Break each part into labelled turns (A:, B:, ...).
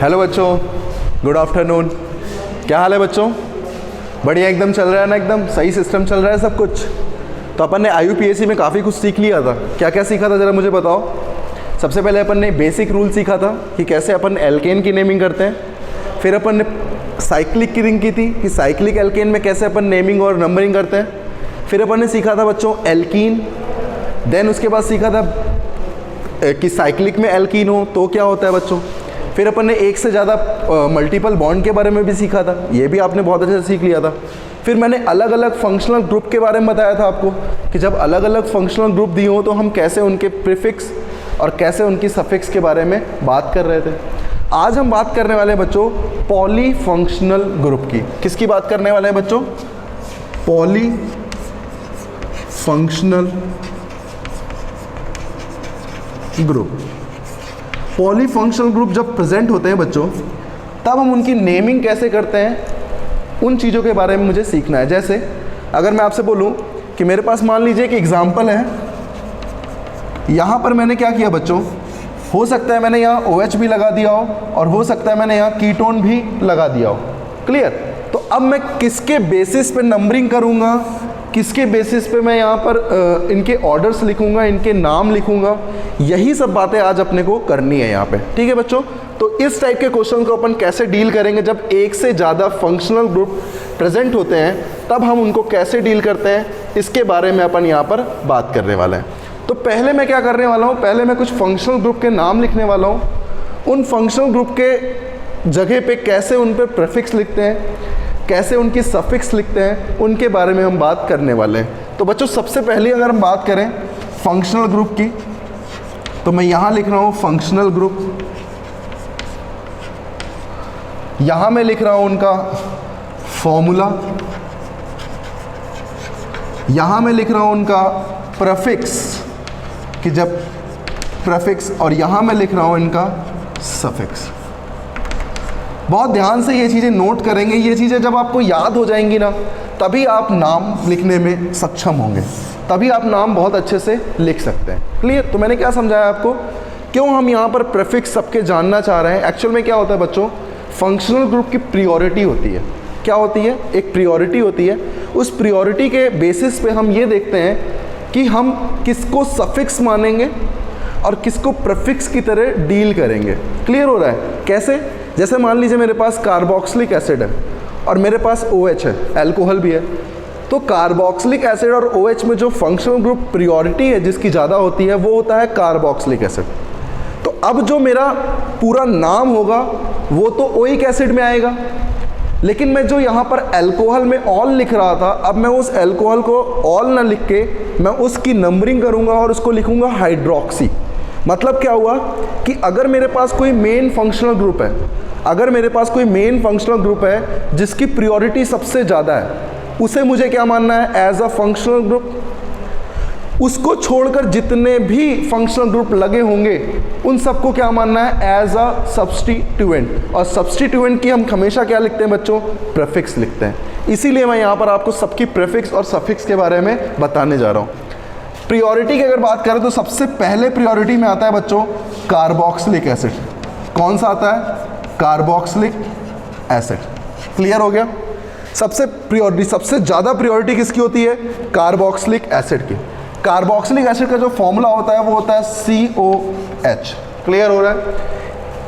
A: Hello बच्चों, good afternoon. क्या हाल है बच्चों? बढ़िया एकदम चल रहा है ना? एकदम सही सिस्टम चल रहा है सब कुछ। तो अपन ने IUPAC में काफ़ी कुछ सीख लिया था। क्या क्या सीखा था ज़रा मुझे बताओ। सबसे पहले अपन ने बेसिक रूल सीखा था कि कैसे अपन एल्केन की नेमिंग करते हैं। फिर अपन ने साइक्लिक की रिंग की थी कि साइक्लिक एल्केन में कैसे अपन नेमिंग और नंबरिंग करते हैं। फिर अपन ने सीखा था बच्चों एल्कीन। देन उसके बाद सीखा था कि साइक्लिक में एल्कीन हो तो क्या होता है बच्चों। फिर अपन ने एक से ज़्यादा मल्टीपल बॉन्ड के बारे में भी सीखा था, ये भी आपने बहुत अच्छे से सीख लिया था। फिर मैंने अलग अलग फंक्शनल ग्रुप के बारे में बताया था आपको कि जब अलग अलग फंक्शनल ग्रुप दिए हों तो हम कैसे उनके प्रीफिक्स और कैसे उनकी सफिक्स के बारे में बात कर रहे थे। आज हम बात करने वाले हैं बच्चों पॉलीफंक्शनल ग्रुप की। किसकी बात करने वाले हैं बच्चों? Polyfunctional group. पॉलीफंक्शनल ग्रुप जब प्रेजेंट होते हैं बच्चों, तब हम उनकी नेमिंग कैसे करते हैं, उन चीज़ों के बारे में मुझे सीखना है। जैसे अगर मैं आपसे बोलूं कि मेरे पास मान लीजिए कि एग्जाम्पल है, यहाँ पर मैंने क्या किया बच्चों, हो सकता है मैंने यहाँ OH भी लगा दिया हो और हो सकता है मैंने यहाँ कीटोन भी लगा दिया हो। क्लियर? तो अब मैं किसके बेसिस पे नंबरिंग करूँगा, किसके बेसिस पे मैं यहाँ पर इनके ऑर्डर्स लिखूँगा, इनके नाम लिखूँगा, यही सब बातें आज अपने को करनी है यहाँ पे। ठीक है बच्चों? तो इस टाइप के क्वेश्चन को अपन कैसे डील करेंगे, जब एक से ज़्यादा फंक्शनल ग्रुप प्रेजेंट होते हैं तब हम उनको कैसे डील करते हैं, इसके बारे में अपन यहाँ पर बात करने वाले हैं। तो पहले मैं क्या करने वाला हूँ, पहले मैं कुछ फंक्शनल ग्रुप के नाम लिखने वाला हूँ। उन फंक्शनल ग्रुप के जगह पे कैसे उन पर प्रीफिक्स लिखते हैं, कैसे उनकी सफिक्स लिखते हैं, उनके बारे में हम बात करने वाले हैं। तो बच्चों सबसे पहले अगर हम बात करें फंक्शनल ग्रुप की, तो मैं यहाँ लिख रहा हूँ फंक्शनल ग्रुप। यहाँ मैं लिख रहा हूँ उनका फॉर्मूला, यहाँ मैं लिख रहा हूँ उनका प्रीफिक्स कि जब प्रीफिक्स, और यहाँ मैं लिख रहा हूँ इनका सफिक्स। बहुत ध्यान से ये चीज़ें नोट करेंगे। ये चीज़ें जब आपको याद हो जाएंगी ना, तभी आप नाम लिखने में सक्षम होंगे, तभी आप नाम बहुत अच्छे से लिख सकते हैं। क्लियर? तो मैंने क्या समझाया आपको, क्यों हम यहाँ पर प्रीफिक्स सबके जानना चाह रहे हैं। एक्चुअल में क्या होता है बच्चों, फंक्शनल ग्रुप की प्रियोरिटी होती है। क्या होती है? एक प्रियोरिटी होती है। उस प्रियोरिटी के बेसिस पे हम ये देखते हैं कि हम किसको सफिक्स मानेंगे और किसको प्रीफिक्स की तरह डील करेंगे। क्लियर हो रहा है? कैसे? जैसे मान लीजिए मेरे पास कार्बोक्सिलिक एसिड है और मेरे पास OH है, अल्कोहल भी है। तो कार्बोक्सिलिक एसिड और OH में जो फंक्शनल ग्रुप प्रियोरिटी है जिसकी ज़्यादा होती है वो होता है कार्बोक्सिलिक एसिड। तो अब जो मेरा पूरा नाम होगा वो तो ओइक एसिड में आएगा, लेकिन मैं जो यहाँ पर अल्कोहल में ऑल लिख रहा था, अब मैं उस अल्कोहल को ऑल ना लिख के मैं उसकी नंबरिंग करूँगा और उसको लिखूँगा हाइड्रोक्सी। मतलब क्या हुआ कि अगर मेरे पास कोई मेन फंक्शनल ग्रुप है, अगर मेरे पास कोई मेन फंक्शनल ग्रुप है जिसकी प्रियोरिटी सबसे ज़्यादा है, उसे मुझे क्या मानना है? As a functional group. उसको छोड़कर जितने भी फंक्शनल ग्रुप लगे होंगे उन सबको क्या मानना है? As a substituent. और सब्स्टिट्यूएंट की हम हमेशा क्या लिखते हैं बच्चों? प्रीफिक्स लिखते हैं। इसीलिए मैं यहाँ पर आपको सबकी प्रीफिक्स और सफिक्स के बारे में बताने जा रहा हूँ। प्रियोरिटी की अगर बात करें तो सबसे पहले प्रियोरिटी में आता है बच्चों कार्बोक्सिलिक एसिड। कौन सा आता है? Carboxylic acid. क्लियर हो गया? सबसे प्रियोरिटी, सबसे ज़्यादा प्रियोरिटी किसकी होती है? कार्बोक्सिलिक एसिड की। कार्बोक्सिलिक एसिड का जो फॉर्मूला होता है वो होता है COH। क्लियर हो रहा है?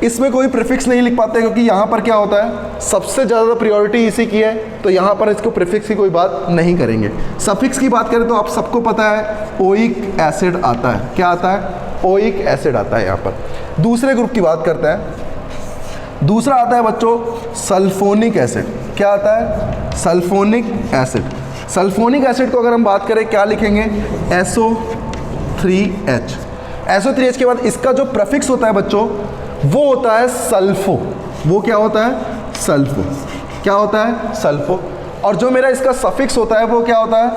A: इसमें कोई प्रीफिक्स नहीं लिख पाते क्योंकि यहाँ पर क्या होता है, सबसे ज़्यादा प्रियोरिटी इसी की है, तो यहाँ पर इसको प्रीफिक्स की कोई बात नहीं करेंगे। सफिक्स की बात करें तो आप सबको पता है ओइक एसिड आता है। क्या आता है? ओइक एसिड आता है यहाँ पर। दूसरे ग्रुप की बात करते हैं। दूसरा आता है बच्चों सल्फोनिक एसिड। क्या आता है? Sulphonic acid. सल्फोनिक एसिड को अगर हम बात करें क्या लिखेंगे? SO3H। SO3H के बाद इसका जो प्रीफिक्स होता है बच्चों वो होता है सल्फो। वो क्या होता है? सल्फो। क्या होता है? सल्फो। और जो मेरा इसका सफिक्स होता है वो क्या होता है?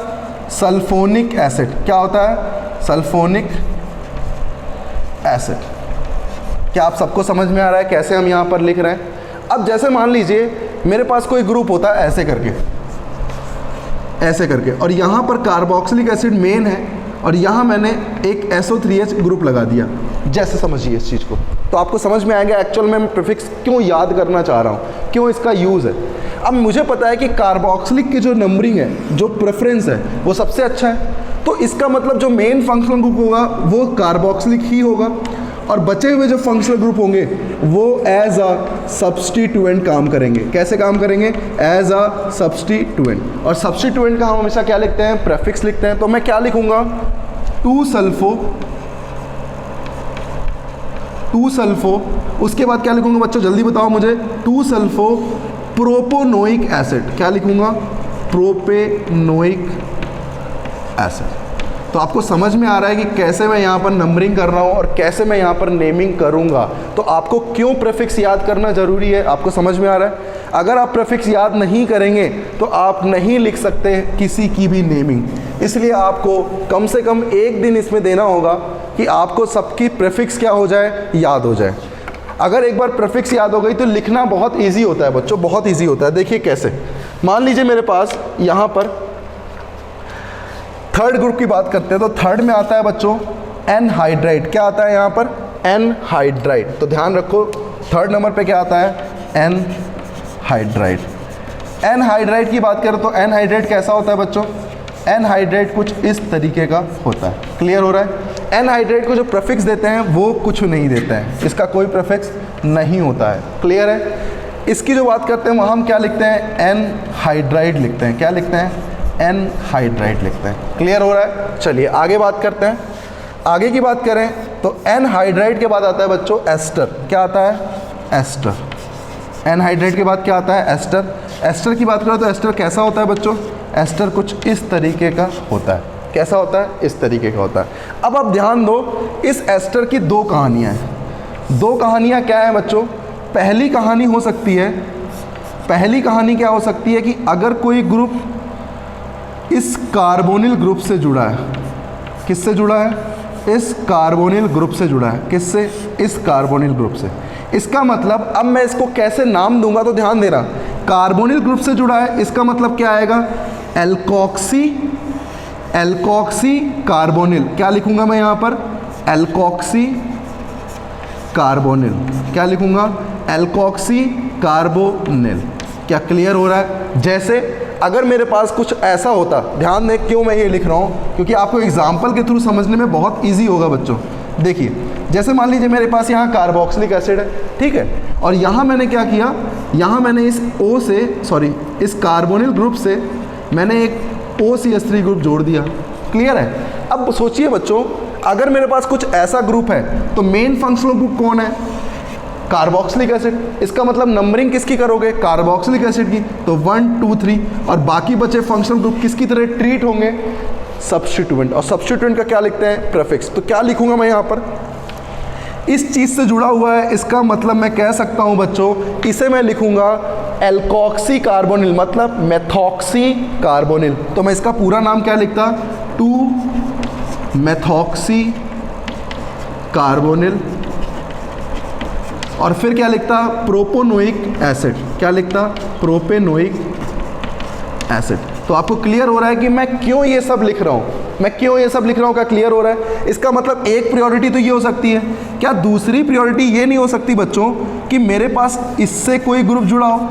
A: Sulphonic acid. क्या होता है? Sulphonic acid. क्या आप सबको समझ में आ रहा है कैसे हम यहाँ पर लिख रहे हैं? अब जैसे मान लीजिए मेरे पास कोई ग्रुप होता है ऐसे करके, ऐसे करके, और यहाँ पर कार्बोक्सिलिक एसिड मेन है और यहाँ मैंने एक SO3H ग्रुप लगा दिया, जैसे समझिए इस चीज़ को, तो आपको समझ में आएगा एक्चुअल में मैं प्रीफिक्स क्यों याद करना चाह रहा हूँ, क्यों इसका यूज़ है। अब मुझे पता है कि कार्बोक्सिलिक की जो नंबरिंग है, जो प्रेफरेंस है, वो सबसे अच्छा है, तो इसका मतलब जो मेन फंक्शनल ग्रुप होगा वो कार्बोक्सिलिक ही होगा, और बचे हुए जो फंक्शनल ग्रुप होंगे वो एज अ सब्स्टिट्यूएंट काम करेंगे। कैसे काम करेंगे? As a substituent. और सब्स्टिट्यूएंट का हम हमेशा क्या लिखते हैं? प्रेफिक्स लिखते हैं। तो मैं क्या लिखूंगा? 2-सल्फो, उसके बाद क्या लिखूंगा बच्चों, जल्दी बताओ मुझे? 2-सल्फो प्रोपोनोइक एसिड। क्या लिखूंगा? Propanoic acid. तो आपको समझ में आ रहा है कि कैसे मैं यहाँ पर नंबरिंग कर रहा हूँ और कैसे मैं यहाँ पर नेमिंग करूँगा। तो आपको क्यों प्रीफिक्स याद करना ज़रूरी है, आपको समझ में आ रहा है? अगर आप प्रीफिक्स याद नहीं करेंगे तो आप नहीं लिख सकते किसी की भी नेमिंग। इसलिए आपको कम से कम एक दिन इसमें देना होगा कि आपको सबकी प्रीफिक्स क्या हो जाए, याद हो जाए। अगर एक बार प्रीफिक्स याद हो गई तो लिखना बहुत ईजी होता है बच्चों, बहुत ईजी होता है। देखिए कैसे, मान लीजिए मेरे पास यहाँ पर थर्ड ग्रुप की बात करते हैं, तो थर्ड में आता है बच्चों एनहाइड्राइड। क्या आता है यहाँ पर? एनहाइड्राइड। तो ध्यान रखो थर्ड नंबर पे क्या आता है? एनहाइड्राइड। एनहाइड्राइड की बात करें तो एनहाइड्राइड कैसा होता है बच्चों? एनहाइड्राइड कुछ इस तरीके का होता है। क्लियर हो रहा है? एनहाइड्राइड को जो प्रीफिक्स देते हैं वो कुछ नहीं देते हैं, इसका कोई प्रीफिक्स नहीं होता है। क्लियर है? इसकी जो बात करते हैं वहाँ हम क्या लिखते हैं? एनहाइड्राइड लिखते हैं। क्या लिखते हैं? एनहाइड्राइड लिखते हैं। क्लियर हो रहा है? चलिए आगे बात करते हैं। आगे की बात करें तो एनहाइड्राइड के बाद आता है बच्चों एस्टर। क्या आता है? एस्टर। एनहाइड्राइड के बाद क्या आता है? एस्टर। एस्टर की बात करें तो एस्टर कैसा होता है बच्चों? एस्टर कुछ इस तरीके का होता है। कैसा होता है? इस तरीके का होता है। अब आप ध्यान दो, इस एस्टर की दो कहानियाँ हैं। दो कहानियाँ क्या है बच्चों? पहली कहानी हो सकती है, पहली कहानी क्या हो सकती है कि अगर कोई ग्रुप इस कार्बोनिल ग्रुप से जुड़ा है। किससे जुड़ा है? इस कार्बोनिल ग्रुप से जुड़ा है। किससे? इस कार्बोनिल ग्रुप से। इसका मतलब अब मैं इसको कैसे नाम दूंगा, तो ध्यान देना, कार्बोनिल ग्रुप से जुड़ा है, इसका मतलब क्या आएगा? Alkoxy, alkoxy carbonyl. क्या लिखूंगा मैं यहाँ पर? Alkoxy carbonyl. क्या लिखूंगा? Alkoxy carbonyl. क्या क्लियर हो रहा है? जैसे अगर मेरे पास कुछ ऐसा होता, ध्यान दें क्यों मैं ये लिख रहा हूँ, क्योंकि आपको एग्जाम्पल के थ्रू समझने में बहुत इजी होगा बच्चों। देखिए जैसे मान लीजिए मेरे पास यहाँ कार्बोक्सिलिक एसिड है, ठीक है, और यहाँ मैंने क्या किया, यहाँ मैंने इस O से, सॉरी इस कार्बोनिल ग्रुप से मैंने एक OCH3 ग्रुप जोड़ दिया। क्लियर है? अब सोचिए बच्चों, अगर मेरे पास कुछ ऐसा ग्रुप है तो मेन फंक्शनल ग्रुप कौन है? Carboxylic acid. इसका मतलब नंबरिंग किसकी करोगे? कार्बोक्सिलिक एसिड की। तो 1 2 3 और बाकी बचे फंक्शनल ग्रुप किसकी तरह ट्रीट होंगे? सब्स्टिट्यूएंट। और सब्स्टिट्यूएंट का क्या लिखते हैं? प्रीफिक्स। तो क्या लिखूंगा मैं यहाँ पर? इस चीज़ से जुड़ा हुआ है, इसका मतलब मैं कह सकता हूँ बच्चों, इसे मैं लिखूंगा एल्कोक्सी कार्बोनिल, मतलब मेथॉक्सी कार्बोनिल। तो मैं इसका पूरा नाम क्या लिखता? 2 मेथॉक्सी कार्बोनिल। और फिर क्या लिखता? Propanoic acid. क्या लिखता? Propanoic acid. तो आपको क्लियर हो रहा है कि मैं क्यों ये सब लिख रहा हूँ, मैं क्यों ये सब लिख रहा हूँ? क्या क्लियर हो रहा है? इसका मतलब एक प्रायोरिटी तो ये हो सकती है, क्या दूसरी प्रायोरिटी ये नहीं हो सकती बच्चों कि मेरे पास इससे कोई ग्रुप जुड़ा हो?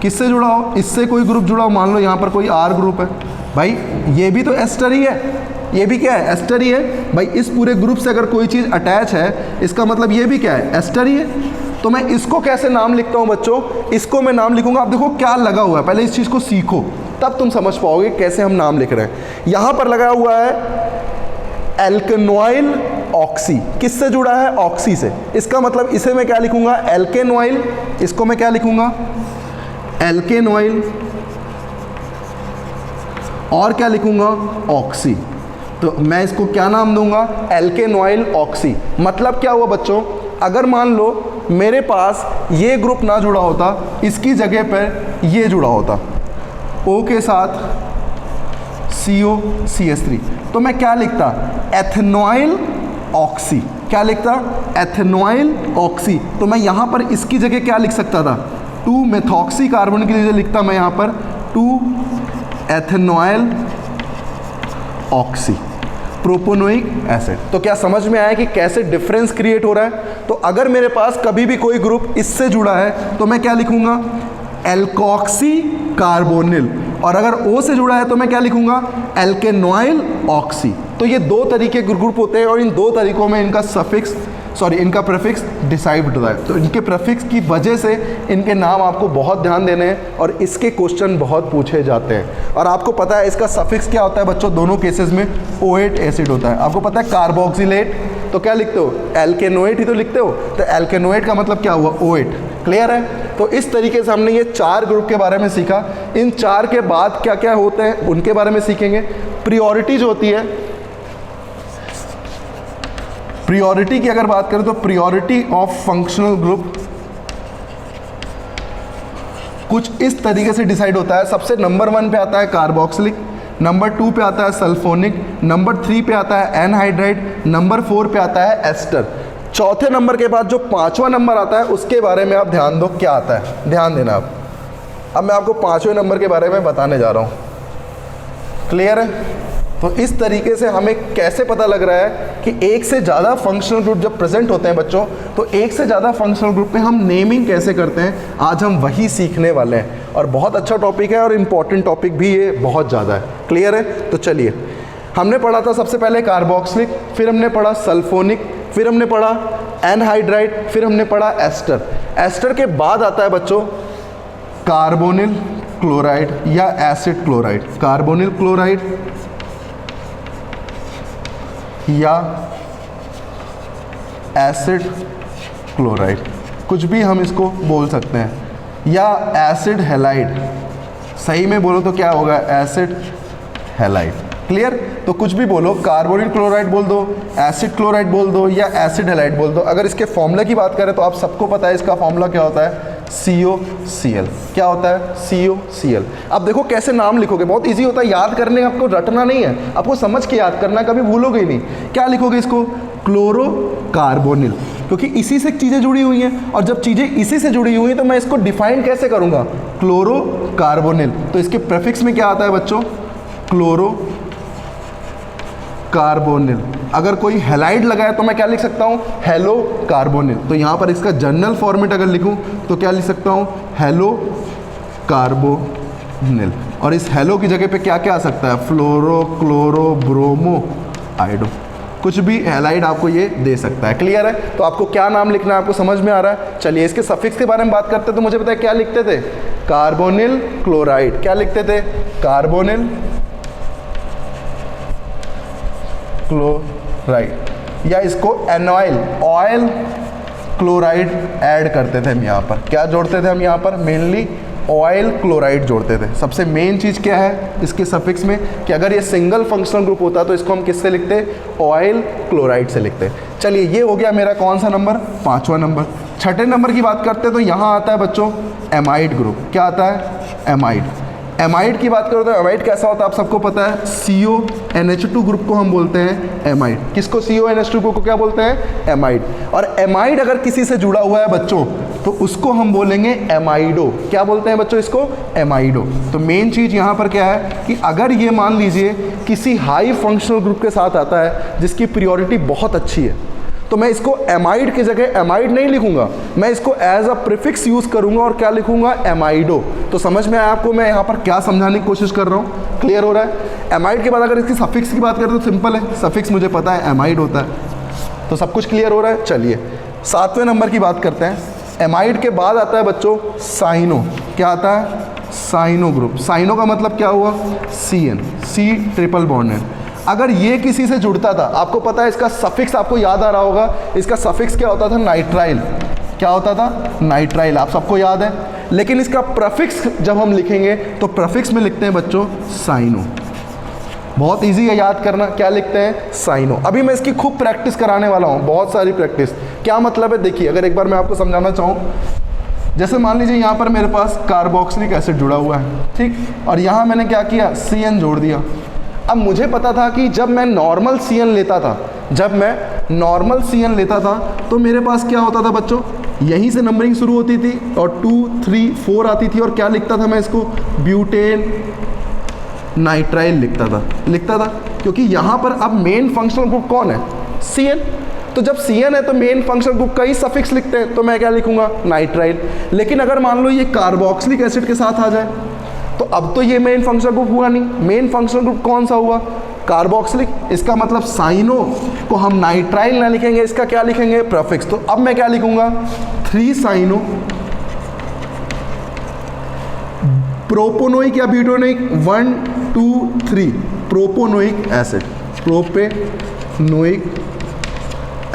A: किससे जुड़ा हो? इससे कोई ग्रुप जुड़ा हो। मान लो यहाँ पर कोई R ग्रुप है, भाई ये भी तो एस्टर ही है, ये भी क्या है? एस्टर ही है। भाई इस पूरे ग्रुप से अगर कोई चीज़ अटैच है, इसका मतलब ये भी क्या है? एस्टर ही है। तो मैं इसको कैसे नाम लिखता हूँ बच्चों? इसको मैं नाम लिखूंगा, आप देखो क्या लगा हुआ है, पहले इस चीज़ को सीखो तब तुम समझ पाओगे कैसे हम नाम लिख रहे हैं। यहाँ पर लगा हुआ है एल्केनॉइल ऑक्सी। किससे जुड़ा है? ऑक्सी से। इसका मतलब इसे मैं क्या लिखूंगा? एल्केनॉइल। इसको मैं क्या लिखूंगा? एल्केनॉइल। और क्या लिखूंगा? ऑक्सी। तो मैं इसको क्या नाम दूंगा? एल्केनॉइल ऑक्सी। मतलब क्या हुआ बच्चों? अगर मान लो मेरे पास ये ग्रुप ना जुड़ा होता, इसकी जगह पर ये जुड़ा होता O के साथ COCH3, तो मैं क्या लिखता? एथेनॉइल ऑक्सी। क्या लिखता? एथेनॉइल ऑक्सी। तो मैं यहाँ पर इसकी जगह क्या लिख सकता था? 2 मेथॉक्सी कार्बन के लिए लिखता मैं यहाँ पर 2 एथेनॉइल ऑक्सी प्रोपोनोइक एसिड। तो क्या समझ में आया कि कैसे डिफरेंस क्रिएट हो रहा है? तो अगर मेरे पास कभी भी कोई ग्रुप इससे जुड़ा है तो मैं क्या लिखूंगा? Alkoxy carbonyl. और अगर O से जुड़ा है तो मैं क्या लिखूंगा? एल्केनॉइल ऑक्सी। तो ये दो तरीके के ग्रुप होते हैं और इन दो तरीकों में इनका प्रीफिक्स डिसाइड होता है। तो इनके प्रीफिक्स की वजह से इनके नाम आपको बहुत ध्यान देने हैं और इसके क्वेश्चन बहुत पूछे जाते हैं। और आपको पता है इसका सफिक्स क्या होता है बच्चों? दोनों केसेस में OH एसिड होता है। आपको पता है कार्बोक्सिलेट तो क्या लिखते हो? एल्केनोएट ही तो लिखते हो। तो एल्केनोएट का मतलब क्या हुआ? OH। क्लियर है? तो इस तरीके से हमने ये 4 ग्रुप के बारे में सीखा। इन 4 के बाद क्या क्या होते हैं उनके बारे में सीखेंगे। प्रियोरिटी जो होती है, प्रियोरिटी की अगर बात करें तो प्रियोरिटी ऑफ फंक्शनल ग्रुप कुछ इस तरीके से डिसाइड होता है। सबसे नंबर 1 पे आता है कार्बोक्सिलिक, नंबर 2 पे आता है सल्फोनिक, नंबर 3 पे आता है एनहाइड्राइड, नंबर 4 पे आता है एस्टर। चौथे नंबर के बाद जो 5वां नंबर आता है उसके बारे में आप ध्यान दो क्या आता है, ध्यान देना आप। अब मैं आपको 5वें नंबर के बारे में बताने जा रहा हूँ। क्लियर है? तो इस तरीके से हमें कैसे पता लग रहा है कि एक से ज़्यादा फंक्शनल ग्रुप जब प्रेजेंट होते हैं बच्चों, तो एक से ज़्यादा फंक्शनल ग्रुप में हम नेमिंग कैसे करते हैं, आज हम वही सीखने वाले हैं। और बहुत अच्छा टॉपिक है और इम्पॉर्टेंट टॉपिक भी ये बहुत ज़्यादा है। क्लियर है? तो चलिए, हमने पढ़ा था सबसे पहले कार्बोक्सिलिक, फिर हमने पढ़ा सल्फोनिक, फिर हमने पढ़ा एनहाइड्राइड, फिर हमने पढ़ा एस्टर। एस्टर के बाद आता है बच्चों कार्बोनिल क्लोराइड या एसिड क्लोराइड। कार्बोनिल क्लोराइड या एसिड क्लोराइड, कुछ भी हम इसको बोल सकते हैं, या एसिड हैलाइड। सही में बोलो तो क्या होगा? Acid halide. क्लियर? तो कुछ भी बोलो, कार्बोनिल क्लोराइड बोल दो, एसिड क्लोराइड बोल दो या एसिड हैलाइड बोल दो। अगर इसके फॉर्मूले की बात करें तो आप सबको पता है इसका फॉर्मूला क्या होता है? COCl। क्या होता है? COCl। अब देखो कैसे नाम लिखोगे, बहुत इजी होता है याद करने, आपको रटना नहीं है, आपको समझ के याद करना, कभी भूलोगे ही नहीं। क्या लिखोगे इसको? क्लोरोकार्बोनिल, क्योंकि इसी से चीज़ें जुड़ी हुई हैं। और जब चीज़ें इसी से जुड़ी हुई हैं तो मैं इसको डिफाइन कैसे करूँगा? क्लोरोकार्बोनिल। तो इसके प्रीफिक्स में क्या आता है बच्चों? क्लोरोकार्बोनिल। अगर कोई हैलाइड लगाए तो मैं क्या लिख सकता हूँ? Hello carbonyl. तो यहाँ पर इसका जनरल फॉर्मेट अगर लिखूँ तो क्या लिख सकता हूँ? Hello carbonyl. और इस हेलो की जगह पे क्या क्या आ सकता है? फ्लोरो, क्लोरो, ब्रोमो, आइडो, कुछ भी हैलाइड आपको ये दे सकता है। क्लियर है? तो आपको क्या नाम लिखना है आपको समझ में आ रहा है? चलिए इसके सफिक्स के बारे में बात करते हैं। तो मुझे पता है क्या लिखते थे? Carbonyl chloride. क्या लिखते थे? कार्बोनिल क्लोराइड, या इसको एनॉइल ऑयल क्लोराइड ऐड करते थे हम यहाँ पर। क्या जोड़ते थे हम यहाँ पर? मेनली ऑयल क्लोराइड जोड़ते थे। सबसे मेन चीज़ क्या है इसके सफिक्स में कि अगर ये सिंगल फंक्शनल ग्रुप होता तो इसको हम किससे लिखते? ऑयल क्लोराइड से लिखते। चलिए ये हो गया मेरा कौन सा नंबर? 5वां नंबर। छठे नंबर की बात करते हैं तो यहाँ आता है बच्चों एमाइड ग्रुप। क्या आता है? एमाइड। एमाइड की बात करो तो एमाइड कैसा होता है आप सबको पता है? CONH2 ग्रुप को हम बोलते हैं एमाइड। किसको? CONH2 ग्रुप को क्या बोलते हैं? एमाइड। और एमाइड अगर किसी से जुड़ा हुआ है बच्चों तो उसको हम बोलेंगे एमाइडो। क्या बोलते हैं बच्चों इसको? एमाइडो। तो मेन चीज़ यहाँ पर क्या है कि अगर ये मान लीजिए किसी हाई फंक्शनल ग्रुप के साथ आता है जिसकी प्रियोरिटी बहुत अच्छी है, तो मैं इसको एमाइड की जगह एमाइड नहीं लिखूंगा, मैं इसको एज अ प्रीफिक्स यूज़ करूंगा और क्या लिखूंगा? एमाइडो। तो समझ में आया आपको मैं यहाँ पर क्या समझाने की कोशिश कर रहा हूँ? क्लियर हो रहा है? एमाइड के बाद अगर इसकी सफिक्स की बात करें तो सिंपल है, सफिक्स मुझे पता है एमाइड होता है। तो सब कुछ क्लियर हो रहा है? चलिए 7वें नंबर की बात करते हैं। एमाइड के बाद आता है बच्चों साइनो। क्या आता है? Cyano group. साइनो का मतलब क्या हुआ? CN, C ट्रिपल बॉन्ड है। अगर ये किसी से जुड़ता था, आपको पता है इसका सफिक्स आपको याद आ रहा होगा, इसका सफिक्स क्या होता था? नाइट्राइल। क्या होता था? नाइट्राइल। आप सबको याद है। लेकिन इसका प्रीफिक्स जब हम लिखेंगे तो प्रीफिक्स में लिखते हैं बच्चों साइनो। बहुत इजी है याद करना। क्या लिखते हैं? साइनो। अभी मैं इसकी खूब प्रैक्टिस कराने वाला हूँ, बहुत सारी प्रैक्टिस। क्या मतलब है देखिए, अगर एक बार मैं आपको समझाना चाहूँ, जैसे मान लीजिए यहाँ पर मेरे पास कार्बोक्सिलिक एसिड जुड़ा हुआ है, ठीक, और यहाँ मैंने क्या किया? CN जोड़ दिया। अब मुझे पता था कि जब मैं नॉर्मल CN लेता था, तो मेरे पास क्या होता था बच्चों? यहीं से नंबरिंग शुरू होती थी और 2, 3, 4 आती थी। और क्या लिखता था मैं इसको? ब्यूटेन नाइट्राइल लिखता था। क्योंकि यहाँ पर अब मेन फंक्शनल ग्रुप कौन है, CN। तो जब CN है तो मेन फंक्शनल ग्रुप का ही सफिक्स लिखते हैं, तो मैं क्या लिखूंगा, नाइट्राइल। लेकिन अगर मान लो ये कार्बोक्सिलिक एसिड के साथ आ जाए तो अब तो ये मेन फंक्शनल ग्रुप हुआ नहीं। मेन फंक्शनल ग्रुप कौन सा हुआ, कार्बोक्सिलिक। इसका मतलब साइनो को हम नाइट्राइल ना लिखेंगे, इसका क्या लिखेंगे, प्रीफिक्स। तो अब मैं क्या लिखूंगा, 3 साइनो प्रोपोनोइक या butanoic 1 2 3 propanoic acid, propanoic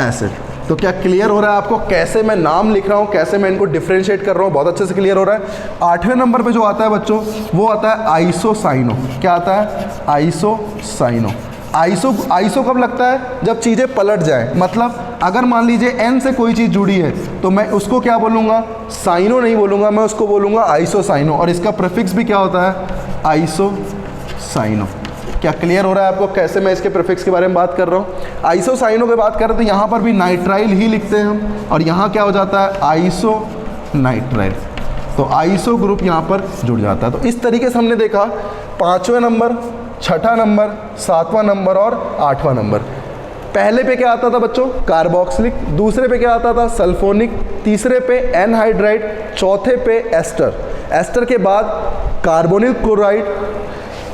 A: acid. तो क्या क्लियर हो रहा है आपको कैसे मैं नाम लिख रहा हूँ, कैसे मैं इनको डिफरेंशिएट कर रहा हूँ, बहुत अच्छे से क्लियर हो रहा है। 8वें नंबर पे जो आता है बच्चों वो आता है आइसोसाइनो। क्या आता है, आइसोसाइनो। आइसो कब लगता है, जब चीज़ें पलट जाएं। मतलब अगर मान लीजिए N से कोई चीज़ जुड़ी है तो मैं उसको क्या बोलूँगा, साइनो नहीं बोलूँगा, मैं उसको बोलूँगा आइसोसाइनो। और इसका प्रीफिक्स भी क्या होता है, आइसोसाइनो। क्या क्लियर हो रहा है आपको कैसे मैं इसके प्रीफिक्स के बारे में बात कर रहा हूँ। आइसोसाइनो की बात करें तो यहाँ पर भी नाइट्राइल ही लिखते हैं हम, और यहाँ क्या हो जाता है, आइसो नाइट्राइल। तो आइसो ग्रुप यहाँ पर जुड़ जाता है। तो इस तरीके से हमने देखा 5वें नंबर, 6ठा नंबर, 7वां नंबर और 8वां नंबर। पहले पे क्या आता था बच्चों, कार्बोक्सिलिक। दूसरे पे क्या आता था, सल्फोनिक। तीसरे पे एनहाइड्राइड। चौथे पे एस्टर। एस्टर के बाद कार्बोनिल क्लोराइड,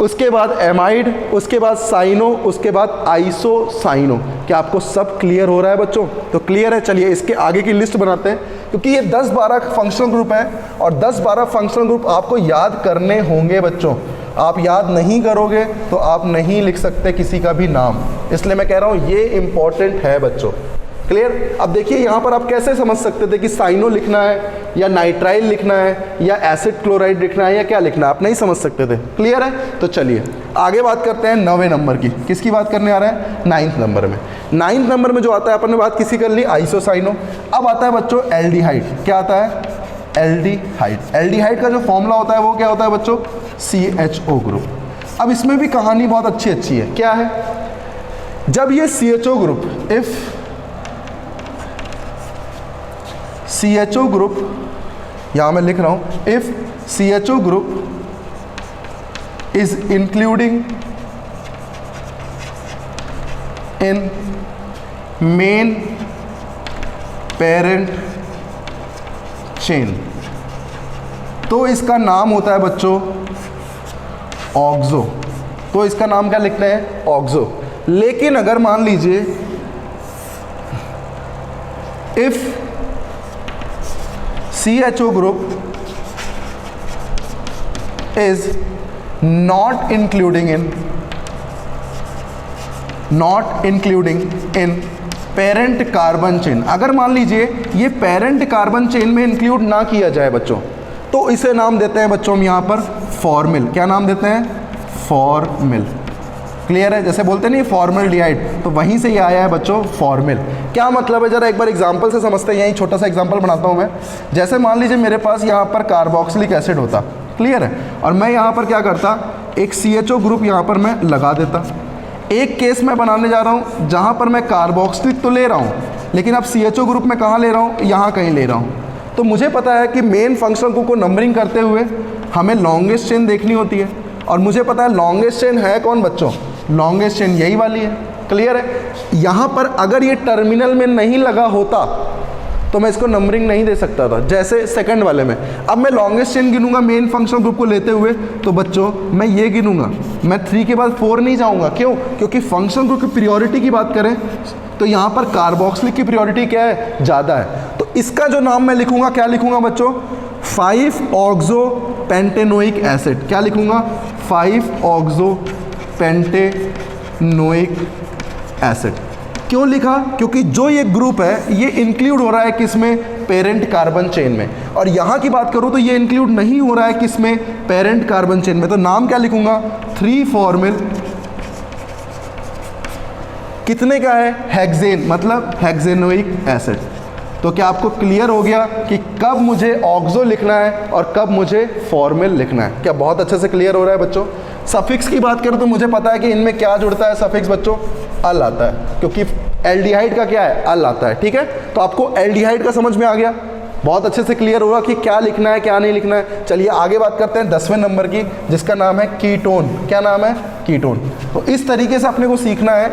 A: उसके बाद एमाइड, उसके बाद साइनो, उसके बाद आइसोसाइनो। क्या आपको सब क्लियर हो रहा है बच्चों, तो क्लियर है। चलिए इसके आगे की लिस्ट बनाते हैं, क्योंकि ये 10-12 फंक्शनल ग्रुप है और 10-12 फंक्शनल ग्रुप आपको याद करने होंगे बच्चों। आप याद नहीं करोगे तो आप नहीं लिख सकते किसी का भी नाम, इसलिए मैं कह रहा हूँ ये इंपॉर्टेंट है बच्चों। क्लियर। अब देखिए यहाँ पर आप कैसे समझ सकते थे कि साइनो लिखना है या नाइट्राइल लिखना है या एसिड क्लोराइड लिखना है या क्या लिखना है, आप नहीं समझ सकते थे। क्लियर है। तो चलिए आगे बात करते हैं 9वें नंबर की। किसकी बात करने आ रहे हैं, 9th नंबर में। 9th नंबर में जो आता है, अपन ने बात किसी कर ली, आइसोसाइनो। अब आता है बच्चों एल्डिहाइड। क्या आता है, एल्डिहाइड। एल्डिहाइड का जो फॉर्मूला होता है वो क्या होता है बच्चों, CHO ग्रुप। अब इसमें भी कहानी बहुत अच्छी है। क्या है, जब ये CHO group, if CHO group, यहाँ मैं लिख रहा हूँ, if CHO group is including in main parent chain, तो इसका नाम होता है बच्चों ऑक्सो। तो इसका नाम क्या लिखते हैं, ऑक्सो। लेकिन अगर मान लीजिए if CHO group is not including in parent carbon chain, अगर मान लीजिए ये parent carbon chain में इंक्लूड ना किया जाए बच्चों, तो इसे नाम देते हैं बच्चों हम यहाँ पर फॉर्मिल। क्या नाम देते हैं, फॉर्मिल। क्लियर है। जैसे बोलते नहीं फॉर्मल्डिहाइड, तो वहीं से ये आया है बच्चों फॉर्मिल। क्या मतलब है, जरा एक बार एग्जांपल से समझते हैं। यहीं छोटा सा एग्जांपल बनाता हूँ मैं। जैसे मान लीजिए मेरे पास यहाँ पर कार्बोक्सिलिक एसिड होता, क्लियर है, और मैं यहाँ पर क्या करता, एक CHO ग्रुप यहाँ पर मैं लगा देता। एक केस मैं बनाने जा रहा हूँ जहाँ पर मैं कार्बोक्सिलिक तो ले रहा हूँ, लेकिन अब CHO ग्रुप में कहाँ ले रहा हूँ, यहाँ कहीं ले रहा हूँ। तो मुझे पता है कि मेन फंक्शनल ग्रुप को नंबरिंग करते हुए हमें लॉन्गेस्ट चेन देखनी होती है, और मुझे पता है लॉन्गेस्ट चेन है कौन बच्चों, लॉन्गेस्ट चेन यही वाली है। क्लियर है। यहाँ पर अगर ये टर्मिनल में नहीं लगा होता तो मैं इसको नंबरिंग नहीं दे सकता था, जैसे सेकंड वाले में। अब मैं लॉन्गेस्ट चेन गिनूंगा मेन फंक्शनल ग्रुप को लेते हुए, तो बच्चों मैं ये गिनूंगा, मैं 3 के बाद 4 नहीं जाऊंगा। क्यों, क्योंकि फंक्शनल ग्रुप की प्रियोरिटी की बात करें तो यहाँ पर कार्बोक्सिलिक की प्रियोरिटी क्या है, ज़्यादा है। तो इसका जो नाम मैं लिखूंगा, क्या लिखूंगा बच्चों, 5-ऑक्सो पेंटेनोइक एसिड। क्या लिखूंगा, 5-ऑक्सो पेंटेनोइक एसिड। क्यों लिखा, क्योंकि जो ये ग्रुप है ये इंक्लूड हो रहा है किसमें, पेरेंट कार्बन चेन में, और यहाँ की बात करूँ तो ये इंक्लूड नहीं हो रहा है किसमें, पेरेंट कार्बन चेन में। तो नाम क्या लिखूंगा, 3-फॉर्मिल, कितने का है, हेक्सेन, मतलब हेक्सेनोइक एसिड। तो क्या आपको क्लियर हो गया कि कब मुझे ऑक्सो लिखना है और कब मुझे फॉर्मिल लिखना है। क्या बहुत अच्छे से क्लियर हो रहा है बच्चों। सफिक्स की बात करें तो मुझे पता है कि इनमें क्या जुड़ता है सफिक्स बच्चों, अल आता है, क्योंकि एल्डिहाइड का क्या है, अल आता है। ठीक है, तो आपको एल्डिहाइड का समझ में आ गया। बहुत अच्छे से क्लियर होगा कि क्या लिखना है क्या नहीं लिखना है। चलिए आगे बात करते हैं 10वें नंबर की, जिसका नाम है कीटोन। क्या नाम है? कीटोन। तो इस तरीके से अपने को सीखना है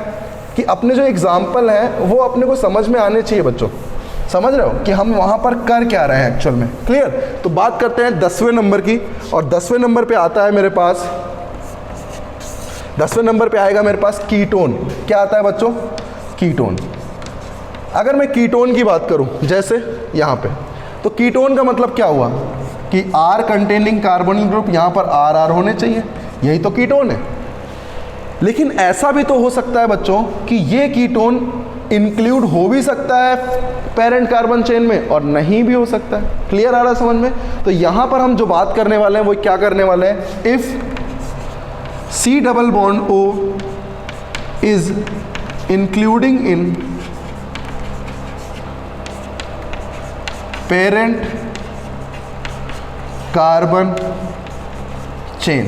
A: कि अपने जो एग्जाम्पल हैं वो अपने को समझ में आने चाहिए बच्चों। समझ रहे हो कि हम वहाँ पर कर क्या रहे हैं एक्चुअल में। क्लियर? तो बात करते हैं 10वें नंबर की, और 10वें नंबर पे आता है मेरे पास, 10वें नंबर पे आएगा मेरे पास कीटोन। क्या आता है बच्चों? कीटोन। अगर मैं कीटोन की बात करूं जैसे यहाँ पे, तो कीटोन का मतलब क्या हुआ कि R कंटेनिंग कार्बोनिल ग्रुप, यहाँ पर RR होने चाहिए, यही तो कीटोन है। लेकिन ऐसा भी तो हो सकता है बच्चों कि ये कीटोन इंक्लूड हो भी सकता है पेरेंट कार्बन चेन में और नहीं भी हो सकता है। क्लियर आ रहा है समझ में? तो यहाँ पर हम जो बात करने वाले हैं वो क्या करने वाले हैं, if C double bond O is including in parent carbon chain,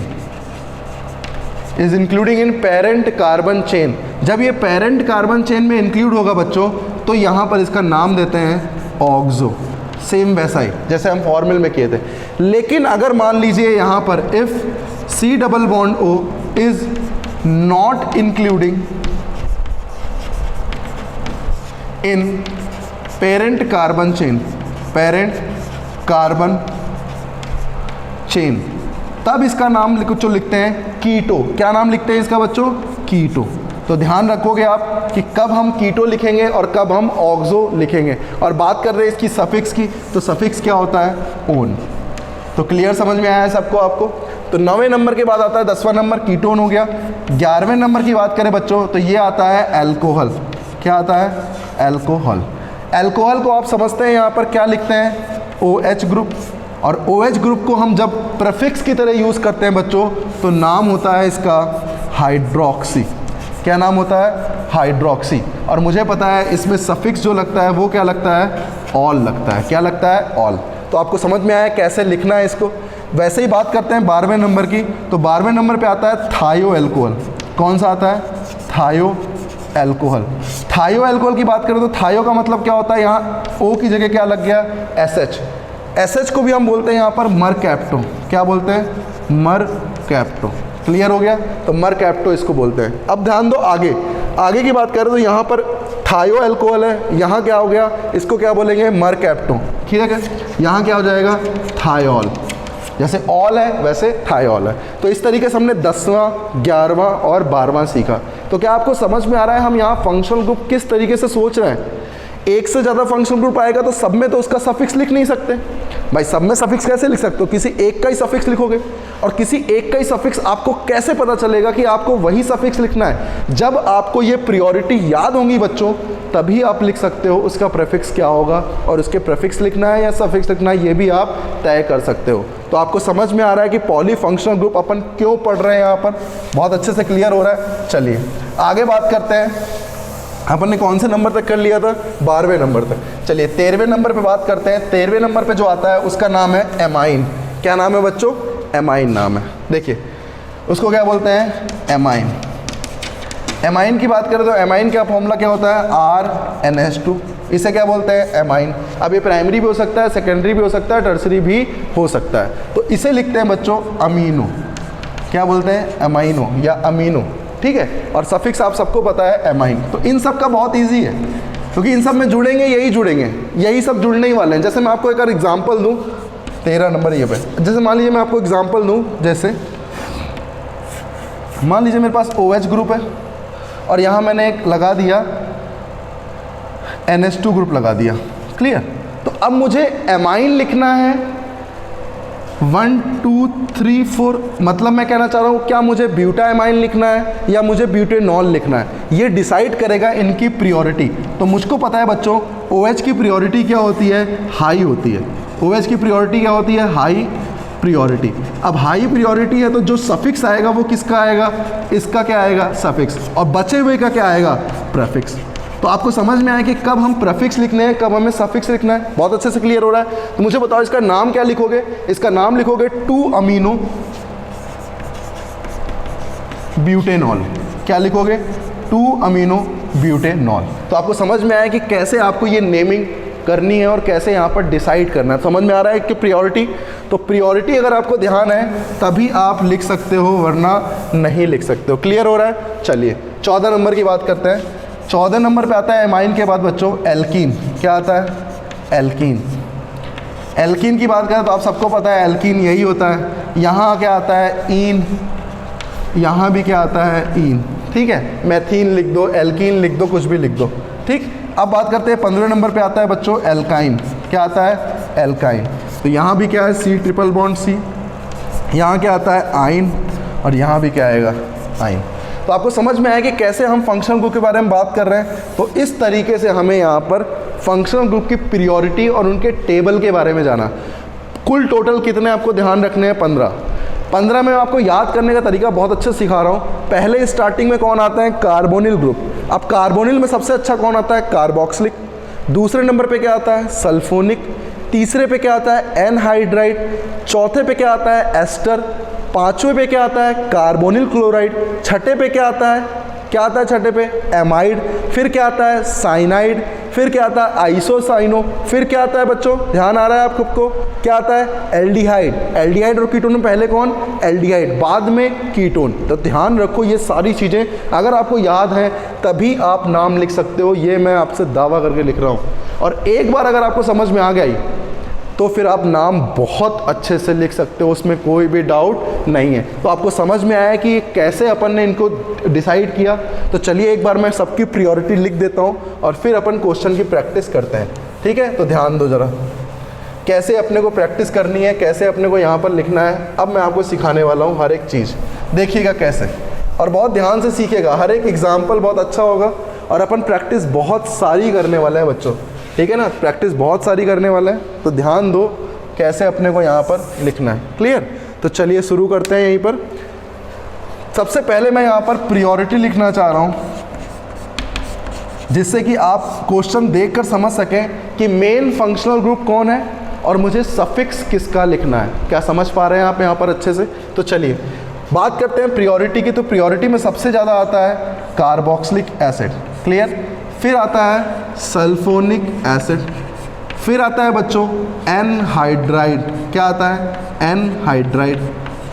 A: is including in parent carbon chain। जब ये parent carbon chain में include होगा बच्चों, तो यहाँ पर इसका नाम देते हैं ऑक्सो। सेम वैसा ही जैसे हम फॉर्मल में किए थे। लेकिन अगर मान लीजिए यहाँ पर if C double bond O is not including in parent carbon chain, तब इसका नाम जो लिखते हैं कीटो। क्या नाम लिखते हैं इसका बच्चों? कीटो। तो ध्यान रखोगे आप कि कब हम कीटो लिखेंगे और कब हम ऑक्सो लिखेंगे। और बात कर रहे हैं इसकी सफिक्स की, तो सफिक्स क्या होता है? ओन। तो क्लियर समझ में आया है सबको आपको? तो 9वें नंबर के बाद आता है 10वां नंबर, कीटोन हो गया। 11वें नंबर की बात करें बच्चों, तो ये आता है अल्कोहल। क्या आता है? अल्कोहल। अल्कोहल को आप समझते हैं यहाँ पर क्या लिखते हैं? OH group. और OH ग्रुप को हम जब प्रीफिक्स की तरह यूज़ करते हैं बच्चों, तो नाम होता है इसका हाइड्रोक्सी। क्या नाम होता है? हाइड्रोक्सी। और मुझे पता है इसमें सफिक्स जो लगता है वो क्या लगता है? ऑल लगता है। क्या लगता है? ऑल। तो आपको समझ में आया कैसे लिखना है इसको। वैसे ही बात करते हैं 12वें नंबर की, तो 12वें नंबर पे आता है थायो एल्कोहल। कौन सा आता है? थायो एल्कोहल। थायो एल्कोहल की बात करें तो थायो का मतलब क्या होता है? यहाँ O की जगह क्या लग गया? SH। SH को भी हम बोलते हैं यहाँ पर मरकैप्टो। क्या बोलते हैं? मरकैप्टो। क्लियर हो गया? तो मरकैप्टो इसको बोलते हैं। अब ध्यान दो आगे की बात करें तो यहाँ पर थायो एल्कोहल है, यहाँ क्या हो गया? इसको क्या बोलेंगे? मरकैप्टो। ठीक है? यहाँ क्या हो जाएगा? थायोल। जैसे ऑल है वैसे थायोल है। तो इस तरीके से हमने 10वां, 11वां और 12वां सीखा। तो क्या आपको समझ में आ रहा है हम यहाँ फंक्शनल ग्रुप किस तरीके से सोच रहे हैं? एक से ज़्यादा फंक्शनल ग्रुप आएगा तो सब में तो उसका सफिक्स लिख नहीं सकते भाई। सब में सफिक्स कैसे लिख सकते हो? किसी एक का ही सफिक्स लिखोगे। और किसी एक का ही सफिक्स आपको कैसे पता चलेगा कि आपको वही सफिक्स लिखना है? जब आपको ये प्रायोरिटी याद होंगी बच्चों, तभी आप लिख सकते हो उसका प्रीफिक्स क्या होगा, और उसके प्रीफिक्स लिखना है या सफिक्स लिखना है ये भी आप तय कर सकते हो। तो आपको समझ में आ रहा है कि पॉलीफंक्शनल ग्रुप अपन क्यों पढ़ रहे हैं यहाँ पर? बहुत अच्छे से क्लियर हो रहा है। चलिए आगे बात करते हैं। अपन ने कौन से नंबर तक कर लिया था? 12वें नंबर तक। चलिए 13वें नंबर पे बात करते हैं। 13वें नंबर पे जो आता है उसका नाम है एमाइन। क्या नाम है बच्चों? एमाइन नाम है। देखिए उसको क्या बोलते हैं? एमाइन। एमाइन की बात करें तो एमाइन का फॉर्मूला क्या होता है? RNH2। इसे क्या बोलते हैं? एमाइन। अब ये प्राइमरी भी हो सकता है, सेकेंडरी भी हो सकता है, टर्सरी भी हो सकता है। तो इसे लिखते हैं बच्चों अमीनो। क्या बोलते हैं? अमीनो या अमीनो। ठीक है? और सफिक्स आप सबको पता है एमाइन। तो इन सब का बहुत ईजी है, क्योंकि इन सब में जुड़ेंगे यही सब जुड़ने ही वाले हैं। जैसे मैं आपको एक और एग्जाम्पल दूँ, 13 नंबर ये पे, जैसे मान लीजिए मैं आपको एग्जाम्पल दूँ, जैसे मान लीजिए मेरे पास OH ग्रुप है और यहाँ मैंने एक लगा दिया NH2 ग्रुप लगा दिया। क्लियर? तो अब मुझे एमाइन लिखना है 1 2 3 4, मतलब मैं कहना चाह रहा हूँ क्या मुझे ब्यूटा एमाइन लिखना है या मुझे ब्यूटेनॉल लिखना है, ये डिसाइड करेगा इनकी प्रियोरिटी। तो मुझको पता है बच्चों OH की प्रियोरिटी क्या होती है? हाई होती है। OH की प्रियोरिटी क्या होती है? High priority. अब हाई प्रियोरिटी है तो जो सफिक्स आएगा वो किसका आएगा? इसका क्या आएगा? सफिक्स। और बचे हुए का क्या आएगा? प्रीफिक्स। तो आपको समझ में आया कि कब हम प्रीफिक्स लिखने हैं, कब हमें सफिक्स लिखना है। बहुत अच्छे से क्लियर हो रहा है। तो मुझे बताओ इसका नाम क्या लिखोगे? इसका नाम लिखोगे 2 अमीनो ब्यूटेनॉल। क्या लिखोगे? 2 अमीनो ब्यूटेनॉल। तो आपको समझ में आया कि कैसे आपको ये नेमिंग करनी है और कैसे यहाँ पर डिसाइड करना है। समझ में आ रहा है कि प्रायोरिटी, तो प्रायोरिटी अगर आपको ध्यान है तभी आप लिख सकते हो, वरना नहीं लिख सकते हो। क्लियर हो रहा है? चलिए 14 नंबर की बात करते हैं। 14 नंबर पे आता है एमाइन के बाद बच्चों एल्कीन। क्या आता है? एल्कीन। एल्कीन की बात करें तो आप सबको पता है एल्कीन यही होता है। यहाँ क्या आता है? ईन। यहाँ भी क्या आता है? ईन। ठीक है, मैथीन लिख दो, एल्कीन लिख दो, कुछ भी लिख दो। ठीक, अब बात करते हैं 15 नंबर पे आता है बच्चों एल्काइन। क्या आता है? एल्काइन। तो यहाँ भी क्या है? C triple bond C. यहाँ क्या आता है? आइन। और यहाँ भी क्या आएगा? आइन। तो आपको समझ में आया कि कैसे हम फंक्शनल ग्रुप के बारे में बात कर रहे हैं। तो इस तरीके से हमें यहाँ पर फंक्शनल ग्रुप की प्रायोरिटी और उनके टेबल के बारे में जाना। कुल टोटल कितने आपको ध्यान रखने हैं? 15 में आपको याद करने का तरीका बहुत अच्छा सिखा रहा हूँ। पहले स्टार्टिंग में कौन आता है? Carbonyl group. अब कार्बोनिल में सबसे अच्छा कौन आता है? कार्बोक्सिलिक। दूसरे नंबर पे क्या आता है? सल्फोनिक। तीसरे पे क्या आता है? एनहाइड्राइड। चौथे पे क्या आता है? एस्टर। पांचवें पे क्या आता है? Carbonyl chloride. छठे पे क्या आता है? क्या आता है छठे पे? एमाइड। फिर क्या आता है? साइनाइड। फिर क्या आता है? आइसोसाइनो। फिर क्या आता है बच्चों? ध्यान आ रहा है आप सबको? क्या आता है? एल्डिहाइड। एल्डिहाइड और कीटोन में पहले कौन? एल्डिहाइड, बाद में कीटोन। तो ध्यान रखो ये सारी चीज़ें अगर आपको याद हैं तभी आप नाम लिख सकते हो। ये मैं आपसे दावा करके लिख रहा हूँ। और एक बार अगर आपको समझ में आ गई तो फिर आप नाम बहुत अच्छे से लिख सकते हो, उसमें कोई भी डाउट नहीं है। तो आपको समझ में आया कि कैसे अपन ने इनको डिसाइड किया। तो चलिए एक बार मैं सबकी प्रायोरिटी लिख देता हूँ और फिर अपन क्वेश्चन की प्रैक्टिस करते हैं। ठीक है, तो ध्यान दो ज़रा कैसे अपने को प्रैक्टिस करनी है, कैसे अपने को यहाँ पर लिखना है। अब मैं आपको सिखाने वाला हूँ हर एक चीज़, देखिएगा कैसे, और बहुत ध्यान से सीखिएगा। हर एक एग्जाम्पल बहुत अच्छा होगा और अपन प्रैक्टिस बहुत सारी करने वाले हैं बच्चों। ठीक है ना, प्रैक्टिस बहुत सारी करने वाले हैं। तो ध्यान दो कैसे अपने को यहाँ पर लिखना है। क्लियर? तो चलिए शुरू करते हैं। यहीं पर सबसे पहले मैं यहाँ पर प्रायोरिटी लिखना चाह रहा हूँ, जिससे कि आप क्वेश्चन देखकर समझ सकें कि मेन फंक्शनल ग्रुप कौन है और मुझे सफिक्स किसका लिखना है। क्या समझ पा रहे हैं आप यहाँ पर अच्छे से? तो चलिए बात करते हैं प्रायोरिटी की। तो प्रायोरिटी में सबसे ज़्यादा आता है कार्बोक्सिलिक एसिड। क्लियर? फिर आता है सल्फोनिक एसिड। फिर आता है बच्चों एनहाइड्राइड। क्या आता है? एनहाइड्राइड।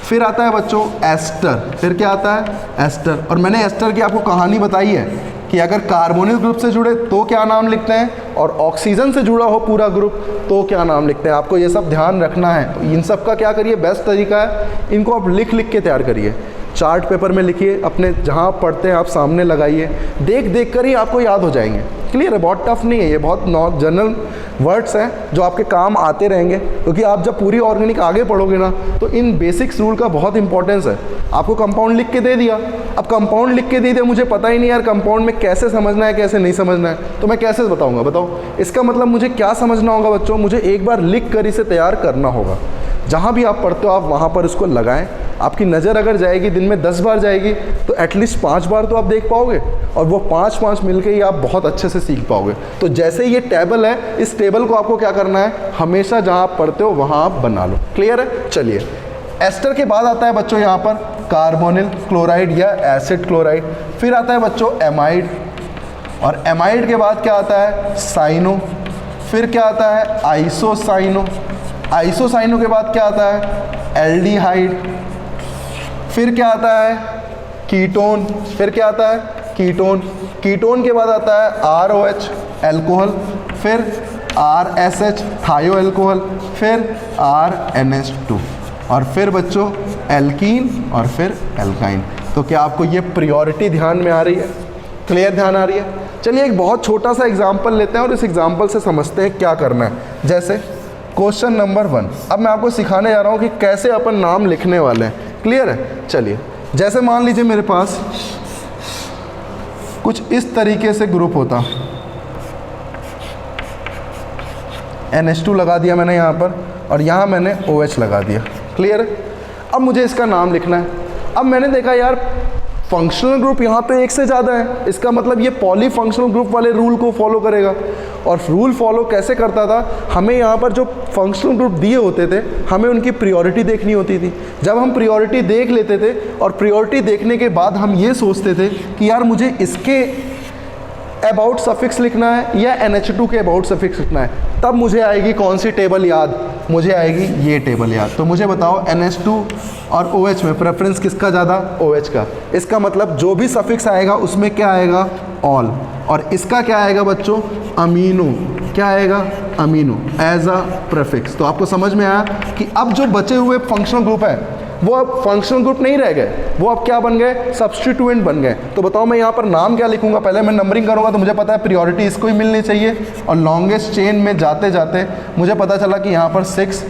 A: फिर आता है बच्चों एस्टर। फिर क्या आता है? एस्टर। और मैंने एस्टर की आपको कहानी बताई है कि अगर कार्बोनिल ग्रुप से जुड़े तो क्या नाम लिखते हैं और ऑक्सीजन से जुड़ा हो पूरा ग्रुप तो क्या नाम लिखते हैं। आपको ये सब ध्यान रखना है। तो इन सब का क्या करिए, बेस्ट तरीका है, इनको आप लिख लिख के तैयार करिए। चार्ट पेपर में लिखिए, अपने जहाँ आप पढ़ते हैं आप सामने लगाइए, देख देख कर ही आपको याद हो जाएंगे। क्लियर है? बहुत टफ नहीं है, ये बहुत जनरल वर्ड्स हैं जो आपके काम आते रहेंगे। क्योंकि आप जब पूरी ऑर्गेनिक आगे पढ़ोगे ना तो इन बेसिक्स रूल का बहुत इंपॉर्टेंस है। आपको कंपाउंड लिख के दे दिया, अब कंपाउंड लिख के दे दिया, मुझे पता ही नहीं यार कंपाउंड में कैसे समझना है कैसे नहीं समझना है, तो मैं कैसे बताऊँगा? बताओ, इसका मतलब मुझे क्या समझना होगा बच्चों? मुझे एक बार लिख कर इसे तैयार करना होगा। जहाँ भी आप पढ़ते हो आप वहाँ पर उसको लगाएं। आपकी नज़र अगर जाएगी दिन में 10 बार जाएगी तो एटलीस्ट 5 बार तो आप देख पाओगे, और वो 5 मिलके ही आप बहुत अच्छे से सीख पाओगे। तो जैसे ये टेबल है, इस टेबल को आपको क्या करना है, हमेशा जहाँ आप पढ़ते हो वहाँ आप बना लो। क्लियर है? चलिए, एस्टर के बाद आता है बच्चों यहाँ पर कार्बोनिल क्लोराइड या एसिड क्लोराइड। फिर आता है बच्चों एमाइड, और एमाइड के बाद क्या आता है? साइनो। फिर क्या आता है? आइसोसाइनो। आइसोसाइनो के बाद क्या आता है? एल्डिहाइड। फिर क्या आता है? कीटोन। फिर क्या आता है? कीटोन। कीटोन के बाद आता है ROH एल्कोहल। फिर RSH थायो एल्कोहल। फिर RNH2, और फिर बच्चों एल्कीन, और फिर एल्काइन। तो क्या आपको ये प्रायोरिटी ध्यान में आ रही है? क्लियर ध्यान आ रही है? चलिए एक बहुत छोटा सा एग्जाम्पल लेते हैं और इस एग्जाम्पल से समझते हैं क्या करना है। जैसे क्वेश्चन नंबर 1, अब मैं आपको सिखाने जा रहा हूँ कि कैसे अपन नाम लिखने वाले हैं। क्लियर है? चलिए, जैसे मान लीजिए मेरे पास कुछ इस तरीके से ग्रुप होता, NH2 लगा दिया मैंने यहाँ पर, और यहाँ मैंने OH लगा दिया। क्लियर है? अब मुझे इसका नाम लिखना है। अब मैंने देखा यार फंक्शनल ग्रुप यहाँ पे एक से ज़्यादा है, इसका मतलब ये पॉली फंक्शनल ग्रुप वाले रूल को फॉलो करेगा। और रूल फॉलो कैसे करता था, हमें यहाँ पर जो फंक्शनल ग्रुप दिए होते थे हमें उनकी प्रायोरिटी देखनी होती थी। जब हम प्रायोरिटी देख लेते थे और प्रायोरिटी देखने के बाद हम ये सोचते थे कि यार मुझे इसके अबाउट सफिक्स लिखना है या NH2 के अबाउट सफिक्स लिखना है, तब मुझे आएगी कौन सी टेबल याद, मुझे आएगी ये टेबल याद। तो मुझे बताओ NH2 और OH में प्रेफरेंस किसका ज़्यादा, OH का। इसका मतलब जो भी सफिक्स आएगा उसमें क्या आएगा, ऑल, और इसका क्या आएगा बच्चों, अमीनो, क्या आएगा, अमीनो एज अ प्रेफिक्स। तो आपको समझ में आया कि अब जो बचे हुए फंक्शनल ग्रुप है वो अब फंक्शनल ग्रुप नहीं रह गए, वो अब क्या बन गए, सब्स्टिट्यूएंट बन गए। तो बताओ मैं यहाँ पर नाम क्या लिखूंगा, पहले मैं नंबरिंग करूँगा तो मुझे पता है प्रायोरिटी इसको ही मिलनी चाहिए, और लॉन्गेस्ट चेन में जाते जाते मुझे पता चला कि यहाँ पर 6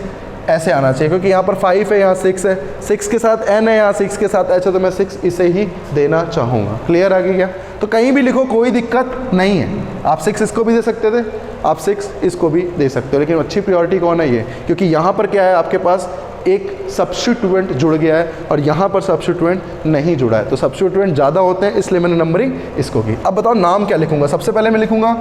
A: ऐसे आना चाहिए, क्योंकि यहाँ पर 5 है, यहाँ 6 है, 6 के साथ n है, यहाँ 6 के साथ h है, तो मैं 6 इसे ही देना चाहूँगा। क्लियर आ गया क्या? तो कहीं भी लिखो कोई दिक्कत नहीं है, आप 6 इसको भी दे सकते थे, आप 6 इसको भी दे सकते हो, लेकिन अच्छी प्रायोरिटी कौन है, ये, क्योंकि यहाँ पर क्या है, आपके पास एक सब्स्टिट्यूएंट जुड़ गया है और यहाँ पर सब्स्टिट्यूएंट नहीं जुड़ा है, तो सब्स्टिट्यूएंट ज़्यादा होते हैं, इसलिए मैंने नंबरिंग इसको की। अब बताओ नाम क्या लिखूंगा, सबसे पहले मैं लिखूंगा